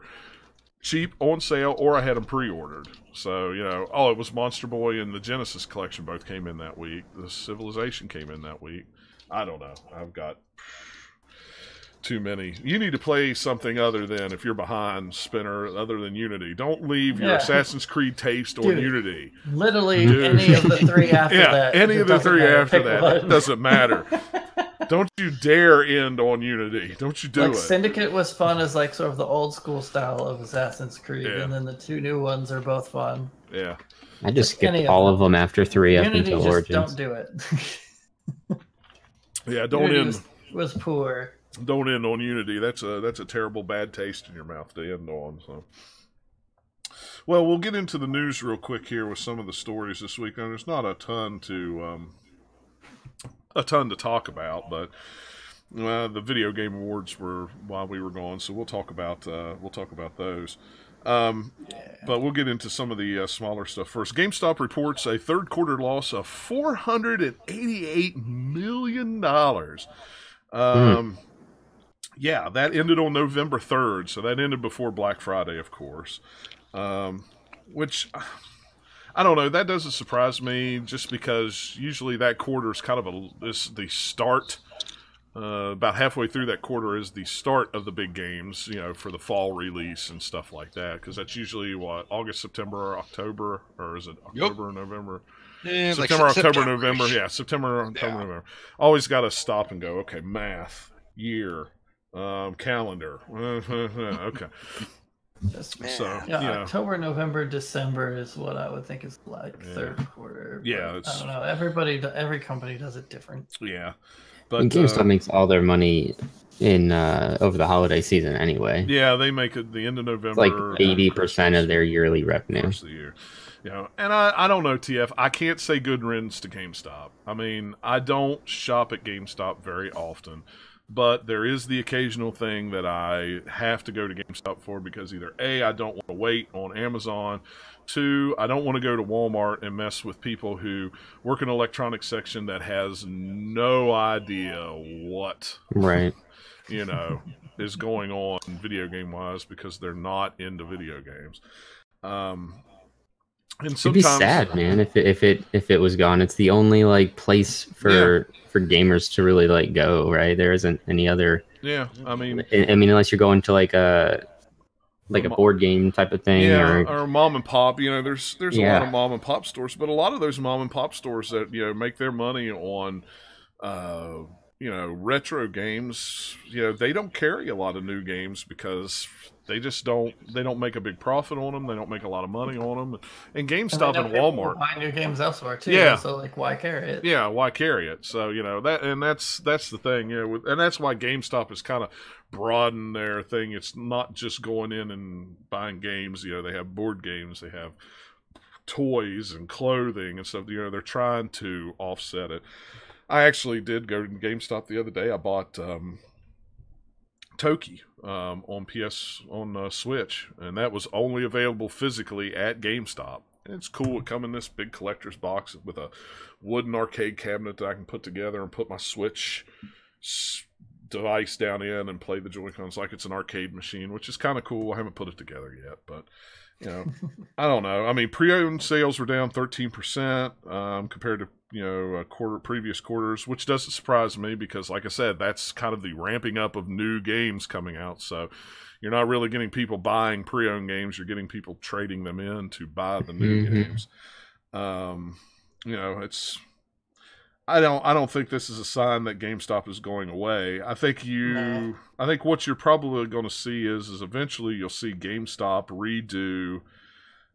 cheap on sale, or I had them pre-ordered. So, it was Monster Boy and the Genesis collection both came in that week. The Civilization came in that week. I don't know. I've got too many. You need to play something other than, if you're behind, Spinner, other than Unity. Don't leave your Assassin's Creed taste on Unity. Literally any of the 3 after that. Any of the 3 after that. One. It doesn't matter. Don't you dare end on Unity. Don't you do it. Syndicate was fun as like sort of the old school style of Assassin's Creed, and then the 2 new ones are both fun. Yeah. I just skipped all of them after 3 up Unity until Origins. Don't do it. Yeah, don't Unity end. Was poor. Don't end on Unity. That's a terrible bad taste in your mouth to end on. So, well, we'll get into the news real quick here with some of the stories this week. And there's not a ton to talk about, but the video game awards were while we were gone, so we'll talk about those. But we'll get into some of the smaller stuff first. GameStop reports a third quarter loss of $488 million. Yeah, that ended on November 3rd, so that ended before Black Friday, of course. Which, I don't know, that doesn't surprise me, just because usually that quarter is kind of the start. About halfway through that quarter is the start of the big games, for the fall release and stuff like that, because that's usually, August, September, or October, or is it October or November? Yeah, September, October, November. Yeah, September, October, November. Always got to stop and go, okay, math, year, calendar. Okay. So, October, November, December is what I would think is like third quarter. Yeah, I don't know. Every company does it different. Yeah, but GameStop makes all their money in over the holiday season anyway. Yeah, they make it the end of November. It's like 80% of their yearly revenue. First of the year. And I don't know, TF. I can't say good riddance to GameStop. I mean, I don't shop at GameStop very often, but there is the occasional thing that I have to go to GameStop for because either A, I don't want to wait on Amazon, 2, I don't want to go to Walmart and mess with people who work in the electronics section that has no idea what is going on video game wise because they're not into video games. And It'd be sad, man, if it was gone. It's the only like place for gamers to really like go, right? There isn't any other. Yeah, I mean, unless you're going to like a board game type of thing, or mom and pop. You know, there's a lot of mom and pop stores, but a lot of those mom and pop stores that make their money on retro games. They don't carry a lot of new games because they just don't make a big profit on them. They don't make a lot of money on them. And GameStop and Walmart buy new games elsewhere too. Yeah. So like, why carry it? Yeah, why carry it? So that's the thing. And that's why GameStop has kind of broadened their thing. It's not just going in and buying games. They have board games. They have toys and clothing and stuff. They're trying to offset it. I actually did go to GameStop the other day. I bought Toki on Switch, and that was only available physically at GameStop. And it's cool. It comes in this big collector's box with a wooden arcade cabinet that I can put together and put my Switch device down in and play the Joy-Cons like it's an arcade machine, which is kind of cool. I haven't put it together yet, but I don't know. I mean, pre-owned sales were down 13% compared to previous quarters, which doesn't surprise me because, like I said, that's kind of the ramping up of new games coming out. So you're not really getting people buying pre-owned games; you're getting people trading them in to buy the new games. It's. I don't think this is a sign that GameStop is going away. I think what you're probably going to see is eventually you'll see GameStop redo,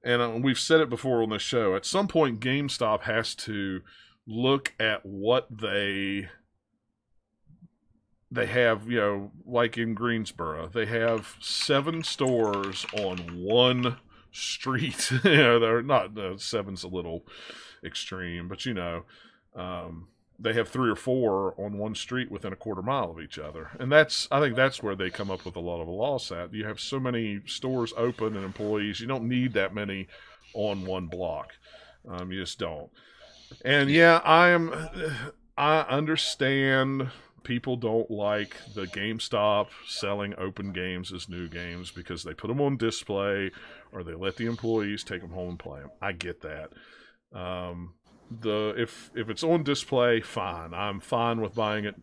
and we've said it before on this show. At some point, GameStop has to look at what they have. Like in Greensboro, they have 7 stores on one street. They're not 7's a little extreme, but they have 3 or 4 on one street within a quarter mile of each other. And I think that's where they come up with a lot of a loss at. You have so many stores open and employees, you don't need that many on one block. You just don't. And I understand people don't like the GameStop selling open games as new games because they put them on display or they let the employees take them home and play them. I get that. If it's on display, fine. I'm fine with buying it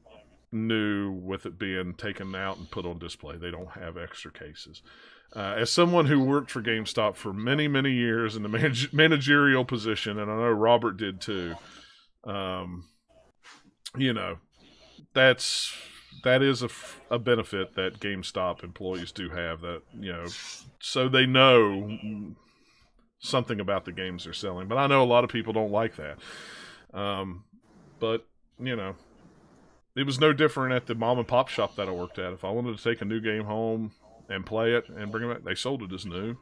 new with it being taken out and put on display. They don't have extra cases. As someone who worked for GameStop for many, many years in the managerial position, and I know Robert did too, that is a benefit that GameStop employees do have, that so they know something about the games they're selling. But I know a lot of people don't like that. But it was no different at the mom and pop shop that I worked at. If I wanted to take a new game home and play it and bring it back, they sold it as new.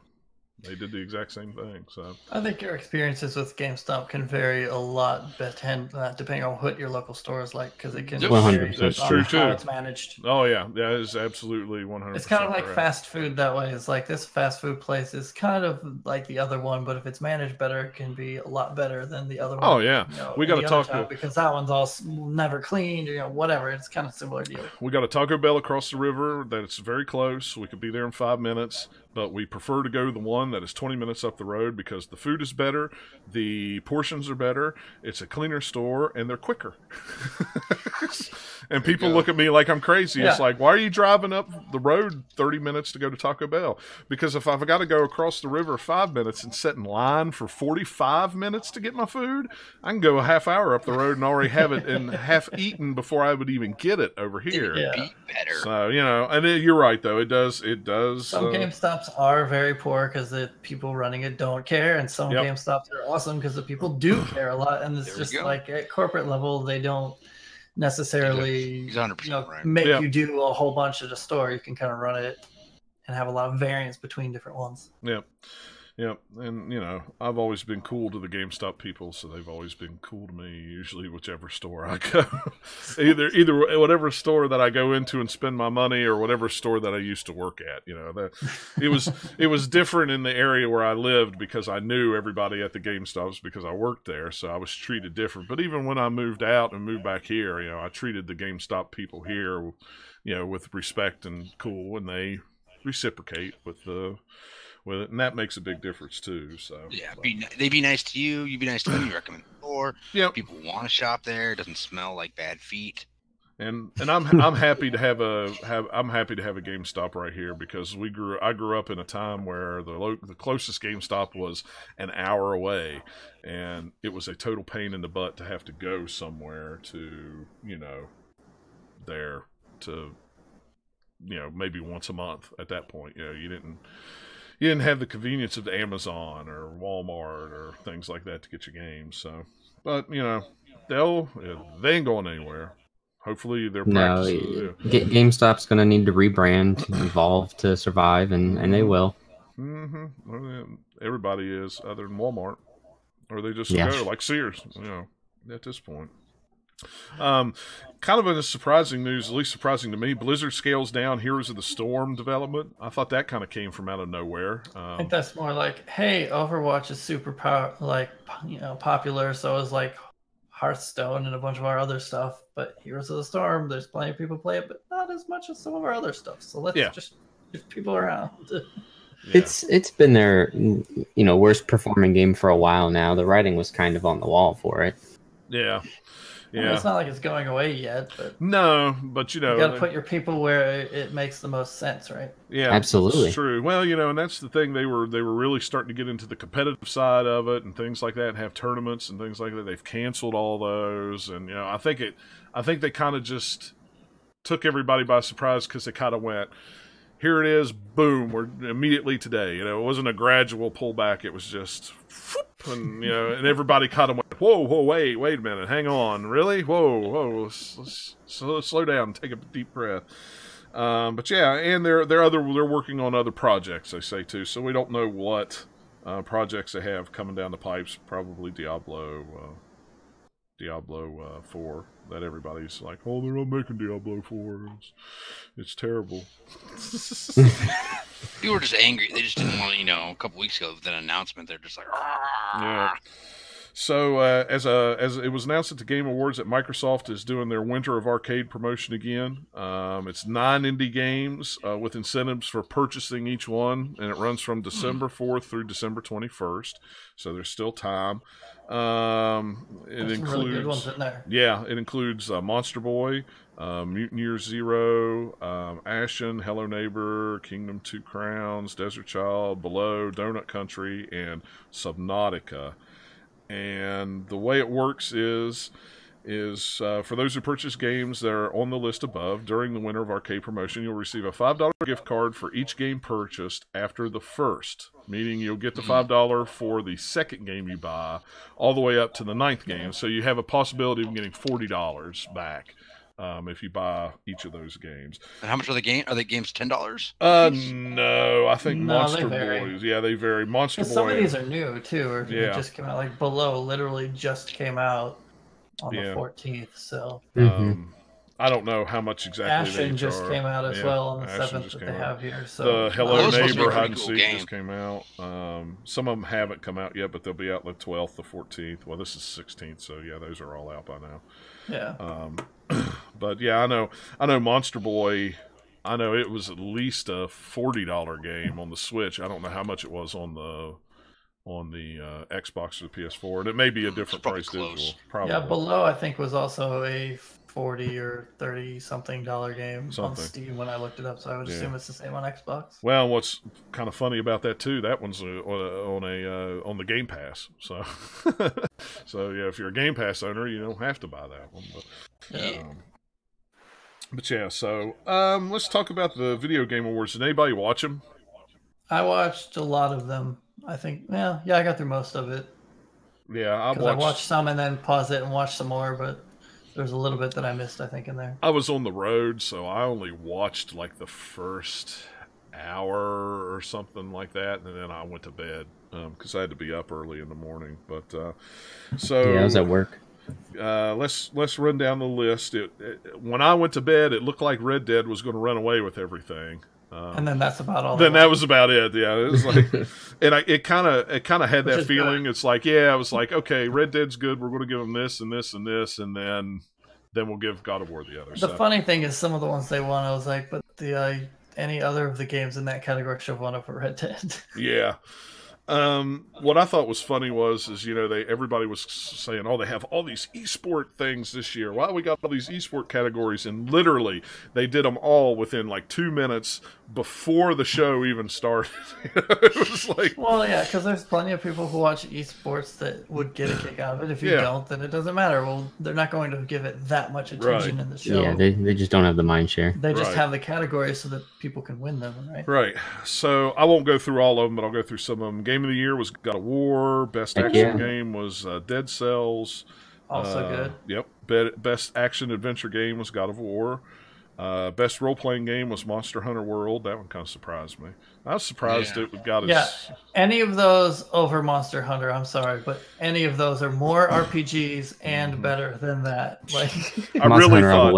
They did the exact same thing. So I think your experiences with GameStop can vary a lot depending on what your local store is like, because it can 100%. That's true too. How it's managed. Oh yeah, that is absolutely 100%. It's kind of like correct. fast food that way. It's like this fast food place is kind of like the other one, but if it's managed better, it can be a lot better than the other one. Oh yeah, we got to talk because that one's all never cleaned, whatever. It's kind of similar deal. We got a Taco Bell across the river that's very close. We could be there in 5 minutes. But we prefer to go to the one that is 20 minutes up the road because the food is better, the portions are better, it's a cleaner store, and they're quicker. And people look at me like I'm crazy. Yeah. It's like, why are you driving up the road 30 minutes to go to Taco Bell? Because if I've got to go across the river 5 minutes and sit in line for 45 minutes to get my food, I can go a half hour up the road and already have it and half eaten before I would even get it over here. Yeah. Better. So, and you're right, though. It does. Some GameStops are very poor because the people running it don't care, and some GameStops are awesome because the people do care a lot. And it's just like at corporate level, they don't necessarily make you do a whole bunch at a store. You can kind of run it and have a lot of variance between different ones. Yep, and I've always been cool to the GameStop people, so they've always been cool to me. Usually, whichever store I go, either whatever store that I go into and spend my money, or whatever store that I used to work at. It was different in the area where I lived because I knew everybody at the GameStops because I worked there, so I was treated different. But even when I moved out and moved back here, I treated the GameStop people here, with respect and cool, and they reciprocate with with it, and that makes a big difference too. So yeah, they be nice to you. You be nice to them. You recommend the store. Yep. People want to shop there. It doesn't smell like bad feet. And I'm happy to have a GameStop right here because I grew up in a time where the closest GameStop was an hour away, and it was a total pain in the butt to have to go somewhere to there to maybe once a month at that point. You didn't have the convenience of Amazon or Walmart or things like that to get your games. So, but they ain't going anywhere. Hopefully their practices. GameStop's going to need to rebrand, evolve to survive, and they will. Mm-hmm. Everybody is, other than Walmart, or they just go like Sears. At this point. Kind of in a surprising news, at least surprising to me, Blizzard scales down Heroes of the Storm development. I thought that kind of came from out of nowhere. I think that's more like, hey, Overwatch is super popular, so is like Hearthstone and a bunch of our other stuff. But Heroes of the Storm, there's plenty of people play it, but not as much as some of our other stuff. So let's just give people around. It's been their worst performing game for a while now. The writing was kind of on the wall for it. Yeah. I mean, it's not like it's going away yet, but no, but you got to put your people where it makes the most sense, right? Yeah, absolutely. It's true. Well, and that's the thing. They were really starting to get into the competitive side of it and things like that, and have tournaments and things like that. They've canceled all those, and I think they kind of just took everybody by surprise because they kind of went, here it is, boom, we're immediately today. It wasn't a gradual pullback. It was just, and and everybody kind of went, whoa, wait a minute, hang on, really? Whoa, let's slow down, take a deep breath. But yeah, and they're working on other projects, they say too. So we don't know what projects they have coming down the pipes. Probably Diablo 4. That everybody's like, oh, they're not making Diablo 4. It's terrible. People were just angry. They just didn't want to, a couple weeks ago with an announcement. They're just like, yeah. So as it was announced at the Game Awards that Microsoft is doing their Winter of Arcade promotion again. It's 9 indie games with incentives for purchasing each one, and it runs from December 4th through December 21st. So there's still time. It includes really good ones in there. Yeah, it includes Monster Boy, Mutant Year Zero, Ashen, Hello Neighbor, Kingdom 2 Crowns, Desert Child, Below, Donut Country, and Subnautica. And the way it works is for those who purchase games that are on the list above during the Winter of Arcade promotion, you'll receive a $5 gift card for each game purchased after the first, meaning you'll get the $5 for the second game you buy all the way up to the 9th game. So you have a possibility of getting $40 back if you buy each of those games. And how much are the games? Are the games $10? No, I think Monster Boys. Yeah, they vary. Monster Boy. Some of these are new too, or they just came out. Like Below, literally just came out on the 14th. So I don't know how much exactly. Ashen just came out as well on the 7th that they have here. So the Hello Neighbor Hide and Seek just came out. Some of them haven't come out yet, but they'll be out the 12th, the 14th. Well, this is 16th, so yeah, those are all out by now. Yeah. But yeah, I know Monster Boy. I know it was at least a $40 game on the Switch. I don't know how much it was on the Xbox or the PS4, and it may be a different price digital. Probably. Yeah, Below I think was also a $40 or $30 something game on Steam when I looked it up. So I would assume it's the same on Xbox. Well, what's kind of funny about that too, that one's on the Game Pass. So, so yeah, if you're a Game Pass owner, you don't have to buy that one. But yeah, so let's talk about the Video Game Awards. Did anybody watch them? I watched a lot of them. I think, I got through most of it. Yeah, I watched some and then pause it and watch some more, but there's a little bit that I missed, I think, in there. I was on the road, so I only watched like the first hour or something like that, and then I went to bed because I had to be up early in the morning. But so yeah, I was at work. Let's run down the list. When I went to bed, it looked like Red Dead was going to run away with everything. And then that's about all. Then that was about it. Yeah, it was like, and it kind of had that feeling. Good. It's like, I was like, okay, Red Dead's good. We're going to give them this and this and this, and then we'll give God of War the other. The funny thing is, some of the ones they won, I was like, but the any other of the games in that category should have won over Red Dead. Yeah. What I thought was funny is everybody was saying, oh, they have all these esport things this year. Why we got all these esport categories? And literally, they did them all within like 2 minutes before the show even started. It was like, well, yeah, because there's plenty of people who watch esports that would get a kick out of it. If you don't, then it doesn't matter. Well, they're not going to give it that much attention in the show. Yeah, they just don't have the mind share. They just have the categories so that people can win them, right? Right. So I won't go through all of them, but I'll go through some of them. Game of the year was God of War. Best action game was Dead Cells. Also good. Yep. Best action adventure game was God of War. Best role-playing game was Monster Hunter World. That one kind of surprised me. I was surprised it got as... any of those over Monster Hunter, I'm sorry, but any of those are more RPGs and better than that. Like, I really thought...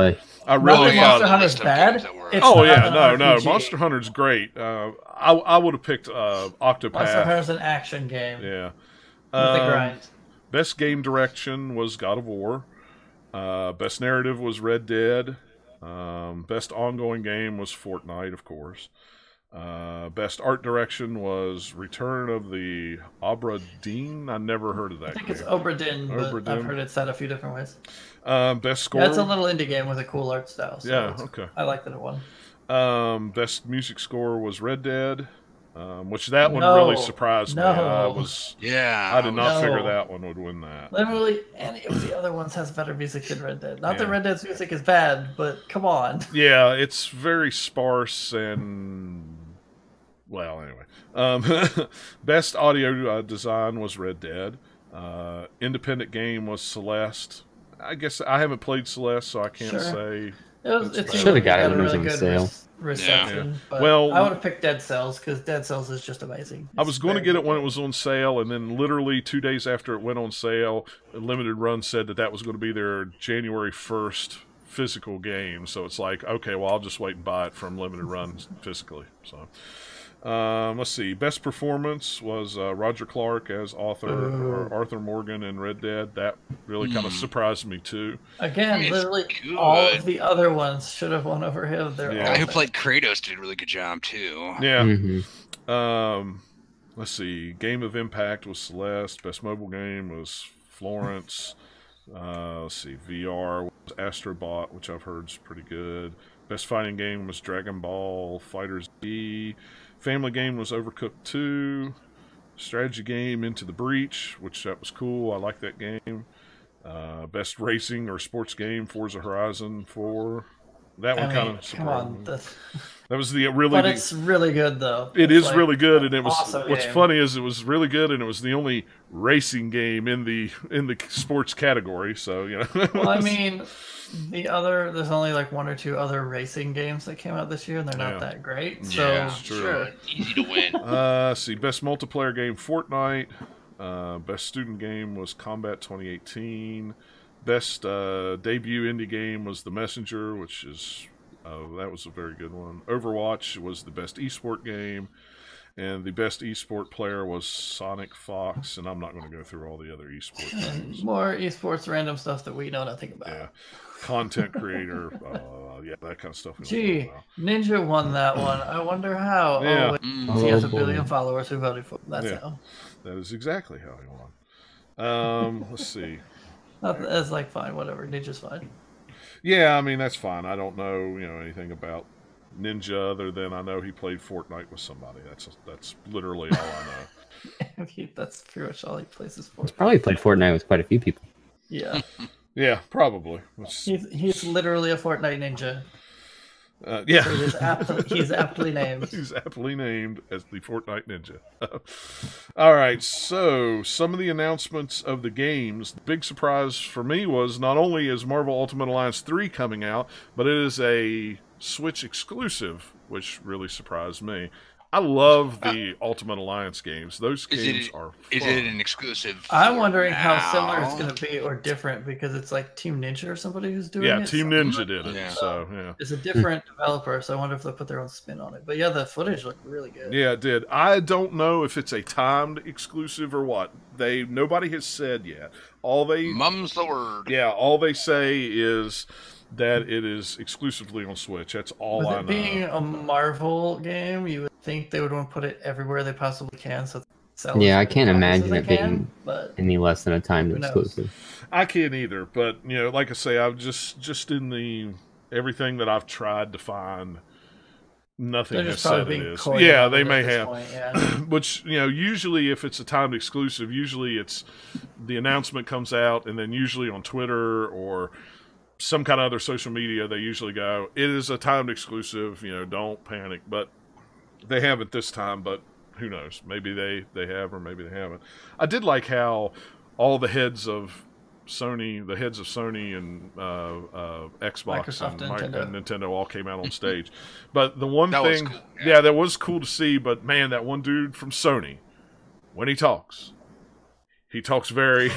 Monster Hunter's bad. No. Monster Hunter's great. I would have picked Octopath. Monster Hunter's an action game. Yeah. With a grind. Best game direction was God of War. Best narrative was Red Dead. Best ongoing game was Fortnite, of course. Best art direction was Return of the Obra Dinn. I never heard of that. I think it's Obra Dinn, but I've heard it said a few different ways. Best score. Yeah, it's a little indie game with a cool art style. So okay. I like that it won. Best music score was Red Dead. Which that one really surprised me. I did not figure that one would win that. Literally, any of the other ones has better music than Red Dead. Not that Red Dead's music is bad, but come on. Yeah, it's very sparse and... Well, anyway. Best audio design was Red Dead. Independent game was Celeste. I guess I haven't played Celeste, so I can't say... It should have got it when it was really on sale. Reception. Yeah. But well, I would have picked Dead Cells because Dead Cells is just amazing. I was going to get it when it was on sale, and then literally 2 days after it went on sale, Limited Run said that was going to be their January 1st physical game. So it's like, okay, well, I'll just wait and buy it from Limited Run physically. So let's see. Best performance was Roger Clark as Arthur Morgan in Red Dead. That really kind of surprised me too. Again, literally all of the other ones should have won over him. The guy who played Kratos did a really good job too. Yeah. Let's see. Game of Impact was Celeste. Best mobile game was Florence. Let's see. VR was Astrobot, which I've heard is pretty good. Best fighting game was Dragon Ball Fighters Z. Family game was Overcooked 2. Strategy game Into the Breach, which that was cool. I like that game. Best racing or sports game Forza Horizon 4. That one kind of surprised me. That was the really. But it's really good though. It is really good, and it was. Awesome what's game. Funny is it was really good, and it was the only racing game in the sports category. So Well, I mean, there's only like 1 or 2 other racing games that came out this year, and they're not that great. So sure, easy to win. See, best multiplayer game Fortnite. Best student game was Combat 2018. Best debut indie game was The Messenger, which is that was a very good one. Overwatch was the best esport game, and the best esport player was Sonic Fox. And I'm not going to go through all the other esport games. More esports random stuff that we know nothing about. Yeah, content creator, that kind of stuff. Gee, Ninja won that one. I wonder how. Yeah. He has 1 billion followers who voted for him. That's how. That is exactly how he won. Let's see. That's like fine, whatever. Ninja's fine. Yeah, I mean that's fine. I don't know, anything about Ninja other than I know he played Fortnite with somebody. That's literally all I know. That's pretty much all he plays is Fortnite. He's probably played Fortnite with quite a few people. Yeah. Yeah, probably. He's literally a Fortnite ninja. Yeah. So he's aptly named. He's aptly named as the Fortnite Ninja. All right, so some of the announcements of the games. The big surprise for me was not only is Marvel Ultimate Alliance 3 coming out, but it is a Switch exclusive, which really surprised me. I love the Ultimate Alliance games. Those games are fun. Is it an exclusive? I'm wondering how similar it's going to be or different because it's like Team Ninja or somebody who's doing it. Yeah, Team Ninja did it. Yeah. So, yeah. It's a different developer, so I wonder if they'll put their own spin on it. But yeah, the footage looked really good. Yeah, it did. I don't know if it's a timed exclusive or what. Nobody has said yet. Mum's the word. Yeah, all they say is that it is exclusively on Switch. That's all With I it know. being a Marvel game, you would think they would want to put it everywhere they possibly can. So sell Yeah, as I can't many copies imagine as it they can, being but any less than a timed who knows? exclusive. I can't either, but like I say, I've just in the everything that I've tried to find, nothing They're has just probably said it being is. coy Yeah, about they it may at this have. point, yeah. Which usually if it's a timed exclusive, usually it's the announcement comes out, and then usually on Twitter or some kind of other social media, they usually go, "It is a timed exclusive. Don't panic." But they haven't this time. But who knows? Maybe they have, or maybe they haven't. I did like how all the heads of Sony and Xbox Microsoft, and Nintendo all came out on stage. But the one That was thing, cool, yeah, that was cool to see. But man, that one dude from Sony, when he talks very.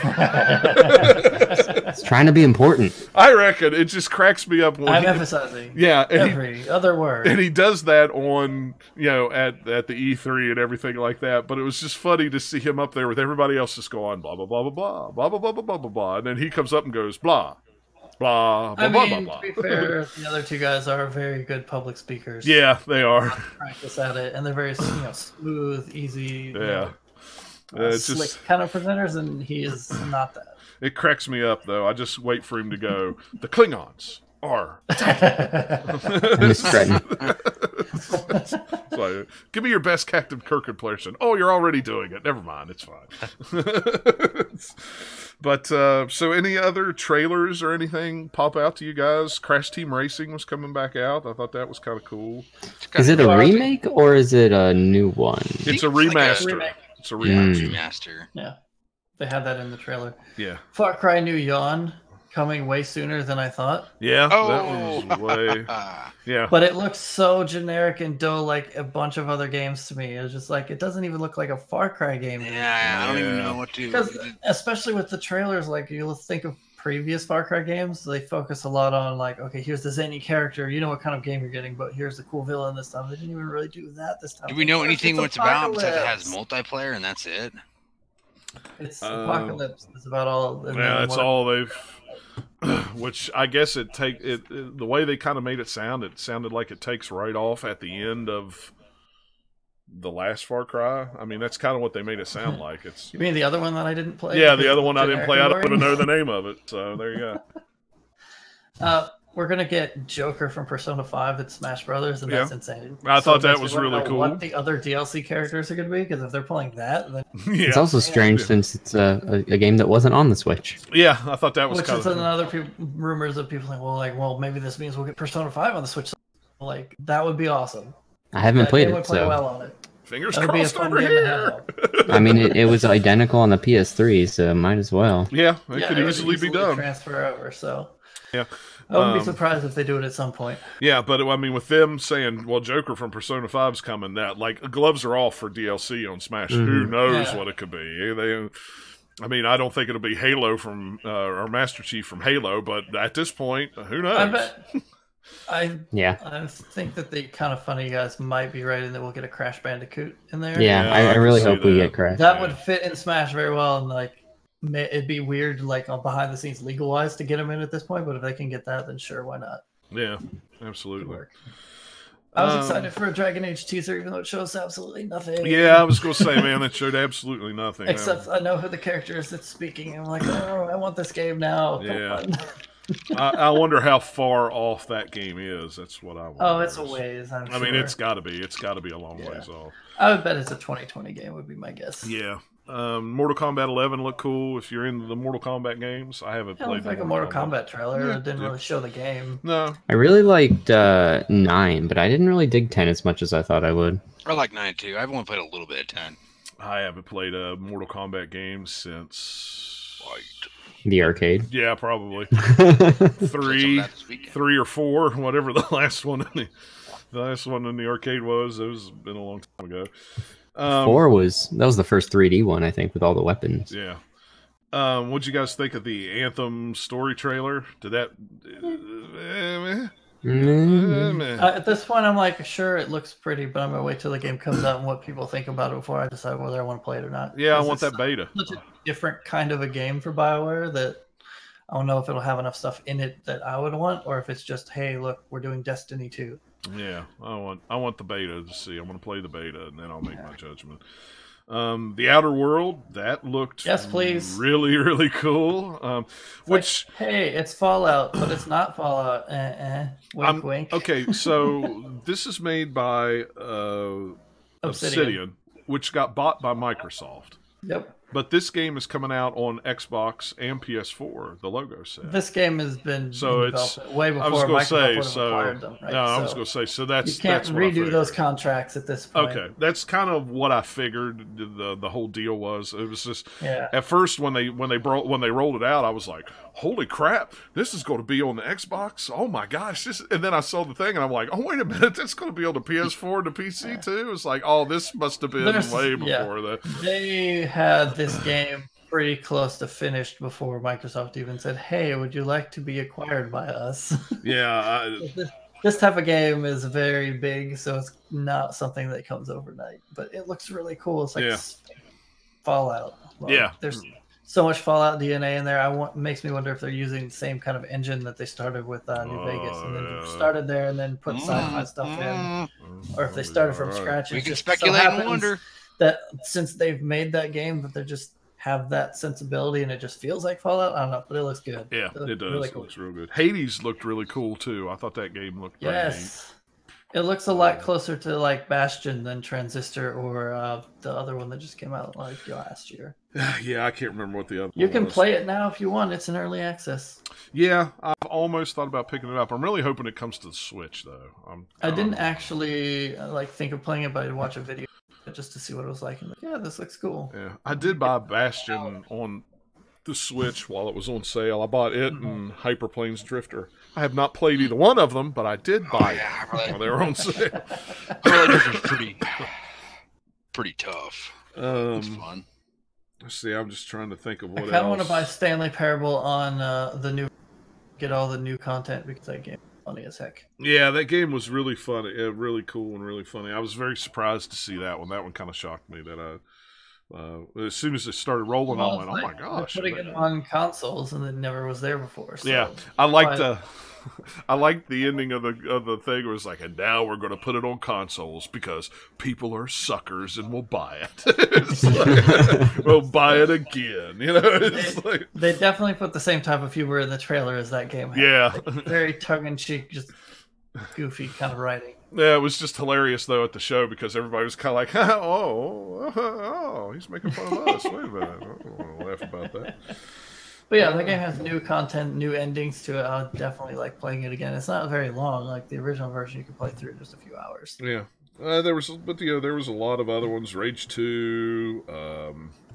It's trying to be important. I reckon it just cracks me up when I'm emphasizing yeah, and every other word. and he does that on at the E3 and everything like that. But it was just funny to see him up there with everybody else just going blah blah blah blah blah blah blah blah blah blah blah blah, and then he comes up and goes blah blah blah blah blah blah. To be fair, the other two guys are very good public speakers. Yeah, they are. Practice at it, and they're very smooth, easy. Yeah. It's Slick just, kind of presenters, and he is not that. it cracks me up though. I just wait for him to go. The Klingons are. Miss Stratton. So, give me your best Captain Kirk impression. Oh, you're already doing it. Never mind. It's fine. But so any other trailers or anything pop out to you guys? Crash Team Racing was coming back out. I thought that was kind of cool. Is it a remake or is it a new one? It's a remaster. It's a remaster. Remaster. Yeah, they had that in the trailer. Yeah. Far Cry New Yawn coming way sooner than I thought. Yeah. Oh. That was way. Yeah. But it looks so generic and dull, like a bunch of other games to me. It was just like, it doesn't even look like a Far Cry game. Yeah, I don't even know what to. Because especially with the trailers, like you'll think of previous Far Cry games, they focus a lot on like, okay, here's the zany character, you know what kind of game you're getting, but here's the cool villain this time. They didn't even really do that this time. Do we know anything what it's about? Besides it has Apocalypse. multiplayer and that's it. It's Apocalypse. It's about all. Yeah, that's all they've. Which I guess the way they kind of made it sounded like it takes right off at the end of the last Far Cry. I mean, that's kind of what they made it sound like. It's You mean the other one that I didn't play? yeah, the other one I didn't play. I don't Generic even know the name of it. So there you go. We're gonna get Joker from Persona 5 at Smash Brothers, and that's insane. I thought that it was makes me really wanna know cool. What the other DLC characters are gonna be? Because if they're playing that, then Yeah. It's also strange since it's a game that wasn't on the Switch. Yeah, I thought that was which kind is of another rumors of people saying, well, maybe this means we'll get Persona 5 on the Switch. Like that would be awesome. I haven't played They would it, play so well on it. fingers That would be a crossed fun over game to here. have. I mean, it was identical on the PS3, so might as well. Yeah, it Yeah, could it would easily be done. Transfer over, so Yeah. I wouldn't be surprised if they do it at some point. Yeah, but I mean, with them saying, "Well, Joker from Persona 5's coming," that like gloves are off for DLC on Smash. Who knows what it could be? I mean, I don't think it'll be Halo from or Master Chief from Halo, but at this point, who knows? I bet. I Yeah. think that the kind of funny guys might be right in that we'll get a Crash Bandicoot in there. Yeah, Yeah, I I really can hope see we that. get Crash. That would fit in Smash very well, and like it'd be weird, like on behind the scenes, legal wise, to get them in at this point. But if they can get that, then sure, why not? Yeah, Could absolutely. work. I was excited for a Dragon Age teaser, even though it shows absolutely nothing. Yeah, I was going to say, man, that showed absolutely nothing. Except I know who the character is that's speaking. I'm like, oh, I want this game now. Come Yeah. on. I wonder how far off that game is. That's what I wonder. Oh, it's a ways. I mean, it's got to be. It's got to be a long ways off. I would bet it's a 2020 game. Would be my guess. Yeah. Mortal Kombat 11 looked cool. If you're into the Mortal Kombat games, I haven't It played looked the like a Mortal Kombat trailer. It didn't really show the game. No. I really liked 9, but I didn't really dig 10 as much as I thought I would. I like 9 too. I've only played a little bit of 10. I haven't played a Mortal Kombat game since The arcade. yeah, probably Three. 3 or 4, whatever the last one in the arcade was. It was been a long time ago. 4 was the first 3D one, I think, with all the weapons. Yeah. What'd you guys think of the Anthem story trailer? Did that? At this point, I'm like, sure, it looks pretty, but I'm gonna wait till the game comes out and what people think about it before I decide whether I want to play it or not. Yeah, I 'Cause want it's that beta. Such a different kind of a game for BioWare that I don't know if it'll have enough stuff in it that I would want, or if it's just, hey, look, we're doing Destiny 2. Yeah, I want the beta to see. I want to play the beta, and then I'll make my judgment. The Outer World, that looked yes, please, really, really cool. Which like, hey, it's Fallout, but it's not Fallout. Wink, wink. Okay, so this is made by Obsidian, which got bought by Microsoft. Yep. But this game is coming out on Xbox and PS4. The logo said this game has been so in it's way before I was going to say acquired them. Right? No, I was going to say so. That's you can't that's what redo those contracts at this point. Okay, that's kind of what I figured. The whole deal was. It was just yeah. At first when they rolled it out, I was like, "Holy crap! This is going to be on the Xbox! Oh my gosh!" And then I saw the thing, and I'm like, "Oh wait a minute! That's going to be on the PS4 and the PC too." It's like, "Oh, this must have been way before that." They had this game pretty close to finished before Microsoft even said, "Hey, would you like to be acquired by us?" Yeah. This type of game is very big, so it's not something that comes overnight. But it looks really cool. It's like Fallout. Well, there's so much Fallout DNA in there. Makes me wonder if they're using the same kind of engine that they started with New Vegas, and then started there and then put sci-fi stuff in, or if they started from scratch. We can speculate and wonder that since they've made that game, that they're just have that sensibility and it just feels like Fallout. I don't know, but it looks good. Yeah, it does. Really cool. It looks real good. Hades looked really cool too. I thought that game looked pretty neat. It looks a lot closer to like Bastion than Transistor or the other one that just came out like last year. Yeah, I can't remember what the other You one can was. play it now if you want. It's in early access. Yeah, I've almost thought about picking it up. I'm really hoping it comes to the Switch though. I didn't actually think of playing it, but I watched a video just to see what it was like. And like, yeah, this looks cool. Yeah, I did buy Bastion on the Switch while it was on sale. I bought it and Hyperplanes Drifter. I have not played either one of them, but I did buy it while they were on sale. Drifter's pretty tough. It's fun. Let's see. I'm just trying to think of what else. I kind of want to buy Stanley Parable on get all the new content because that game. Funny as heck. Yeah, that game was really funny, really cool and really funny. I was very surprised to see that one. That one kind of shocked me. That as soon as it started rolling, I went, "Oh my gosh!" Putting it on consoles and it never was there before. So yeah, I liked the ending of the thing. It was like, and now we're going to put it on consoles because people are suckers and will buy it. We'll buy it again. You know, they definitely put the same type of humor in the trailer as that game had. Yeah, like, very tongue in cheek, just goofy kind of writing. Yeah, it was just hilarious though at the show because everybody was kind of like, "Oh, he's making fun of us." Wait a minute, I don't want to laugh about that. But yeah, that game has new content, new endings to it. I would definitely like playing it again. It's not very long. Like the original version, you can play through in just a few hours. Yeah, there was a lot of other ones. Rage 2.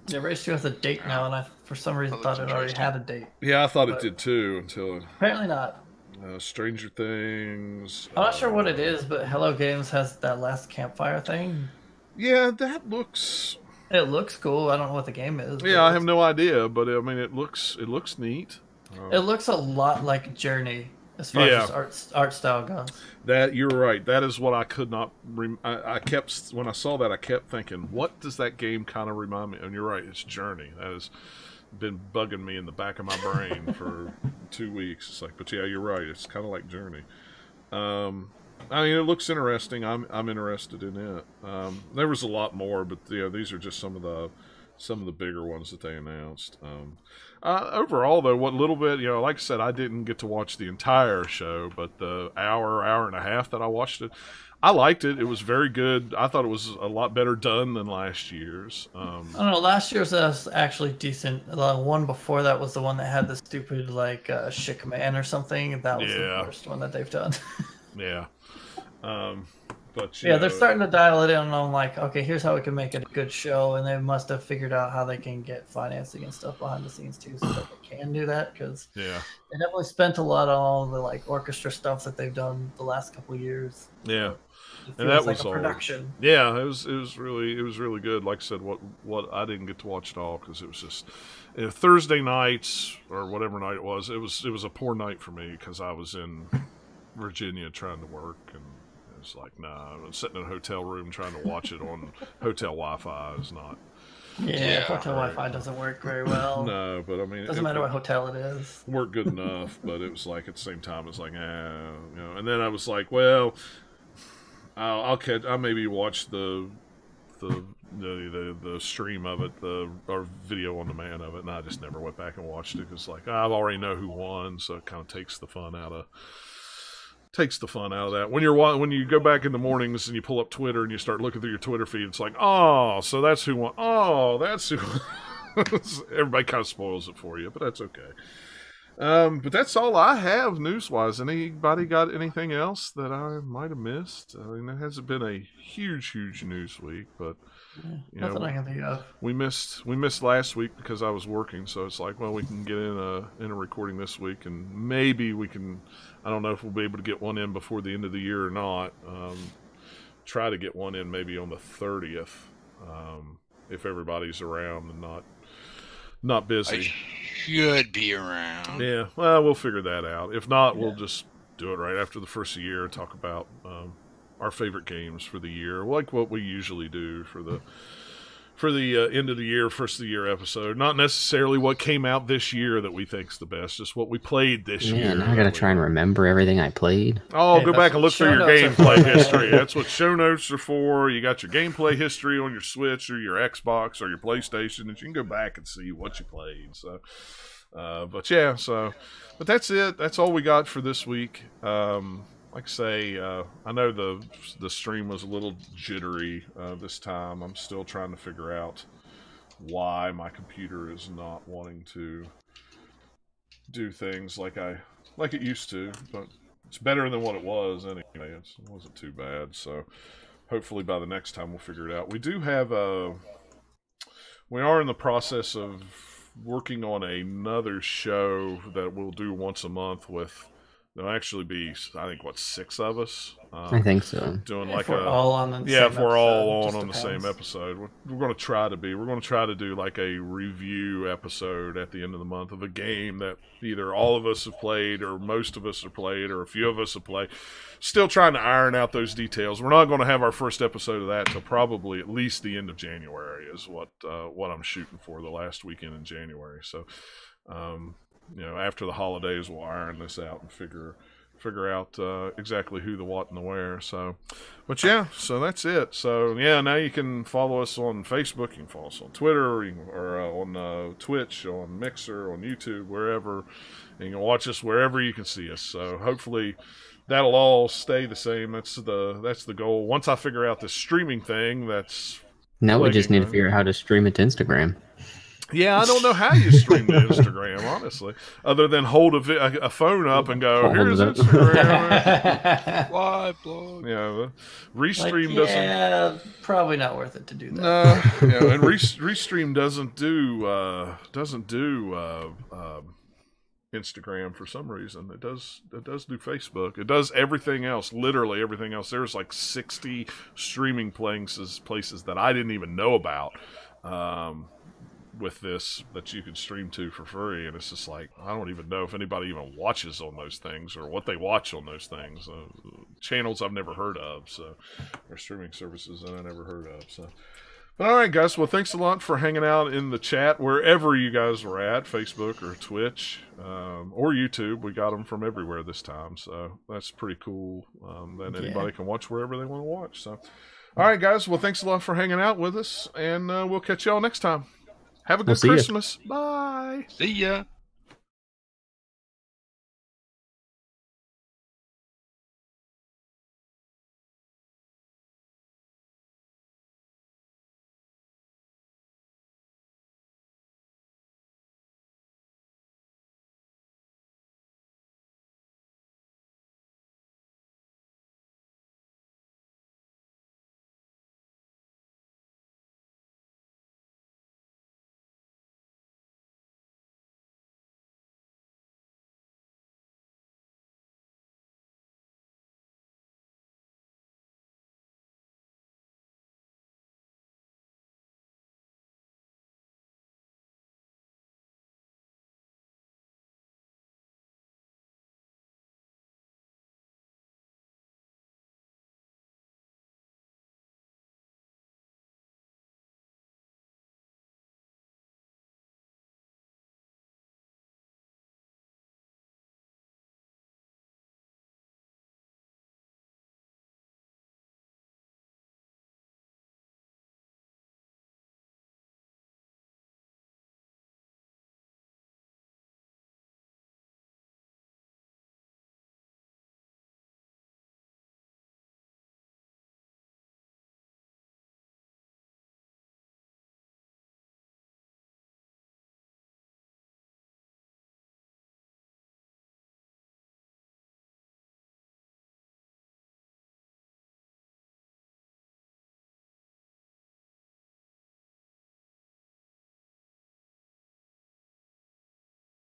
Yeah, Rage 2 has a date now, and I for some reason thought it already had a date. Yeah, I thought it did too until apparently not. Stranger Things. I'm not sure what it is, but Hello Games has that last campfire thing. Yeah, that looks. It looks cool. I don't know what the game is. Yeah, I have no idea, but I mean, it looks neat. It looks a lot like Journey as far as art style goes. That you're right. That is what I could not. I kept when I saw that, I kept thinking, what does that game kind of remind me? And you're right, it's Journey. That has been bugging me in the back of my brain for 2 weeks. It's like, but yeah, you're right. It's kind of like Journey. I mean, it looks interesting. I'm interested in it. There was a lot more, but these are just some of the bigger ones that they announced. Overall, though, what little bit, like I said, I didn't get to watch the entire show, but the hour and a half that I watched it, I liked it. It was very good. I thought it was a lot better done than last year's. I don't know. Last year's was actually decent. The one before that was the one that had the stupid Chic Man or something. That was the worst one that they've done. Yeah. But they're starting to dial it in on okay, here's how we can make it a good show, and they must have figured out how they can get financing and stuff behind the scenes too, so that they can do that because they definitely spent a lot on all the orchestra stuff that they've done the last couple of years. Yeah, and that was a production. Yeah, it was really good. Like I said, what I didn't get to watch it all because it was just Thursday nights or whatever night it was. It was a poor night for me because I was in Virginia trying to work and. It's like, nah, sitting in a hotel room trying to watch it on hotel Wi-Fi is not. Yeah, hotel Wi-Fi doesn't work very well. No, but I mean, doesn't matter what hotel it is. Worked good enough, but it was like at the same time, it's like, you know. And then I was like, well, I'll maybe watch the stream of it, or video on demand of it, and I just never went back and watched it because like I already know who won, so it kind of takes the fun out of that. When you go back in the mornings and you pull up Twitter and you start looking through your Twitter feed, it's like, oh, so that's who won. Oh, that's who. Everybody kind of spoils it for you, but that's okay. But that's all I have news-wise. Anybody got anything else that I might have missed? I mean, it hasn't been a huge news week, but nothing I can think of. We missed last week because I was working, so it's like, well, we can get in a recording this week, and maybe we can. I don't know if we'll be able to get one in before the end of the year or not. Try to get one in maybe on the 30th, if everybody's around and not busy. I should be around. Yeah, well, we'll figure that out. If not, we'll just do it right after the first of the year. Talk about our favorite games for the year, like what we usually do for the end of the year, first of the year episode. Not necessarily what came out this year that we think's the best, just what we played this year. Now I gotta try and remember everything I played. Oh, go back and look through your gameplay history. That's what show notes are for. You got your gameplay history on your Switch or your Xbox or your PlayStation, and you can go back and see what you played. So, but that's it. That's all we got for this week. Like I say, I know the stream was a little jittery this time. I'm still trying to figure out why my computer is not wanting to do things like it used to. But it's better than what it was anyway. It wasn't too bad. So hopefully by the next time we'll figure it out. We are in the process of working on another show that we'll do once a month with. There'll actually be, I think, 6 of us? I think so. Doing if we're all on the same if we're all episode, on the same episode. We're going to try to be. We're going to try to do like a review episode at the end of the month of a game that either all of us have played or most of us have played or a few of us have played. Still trying to iron out those details. We're not going to have our first episode of that until probably at least the end of January is what I'm shooting for, the last weekend in January. So, after the holidays, we'll iron this out and figure out exactly who, the what, and the where. So, but so that's it. So now you can follow us on Facebook, you can follow us on Twitter, or on Twitch, on Mixer, on YouTube, wherever. And you can watch us wherever you can see us. So hopefully that'll all stay the same. That's the goal. Once I figure out this streaming thing, now we just need to figure out how to stream it to Instagram. Yeah, I don't know how you stream to Instagram, honestly, other than hold a phone up and go, here's Instagram. Live blog. Yeah, Restream doesn't. Yeah, probably not worth it to do that. No, and Restream doesn't do Instagram for some reason. It does do Facebook. It does everything else, literally everything else. There's like 60 streaming places that I didn't even know about. With this that you can stream to for free, and it's just like I don't even know if anybody even watches on those things or what they watch on those things. Channels I've never heard of, or streaming services that I never heard of. So, but all right, guys. Well, thanks a lot for hanging out in the chat wherever you guys were at, Facebook or Twitch or YouTube. We got them from everywhere this time, so that's pretty cool. That anybody can watch wherever they want to watch. So, all right, guys. Well, thanks a lot for hanging out with us, and we'll catch y'all next time. Have a good Christmas. Bye. See ya.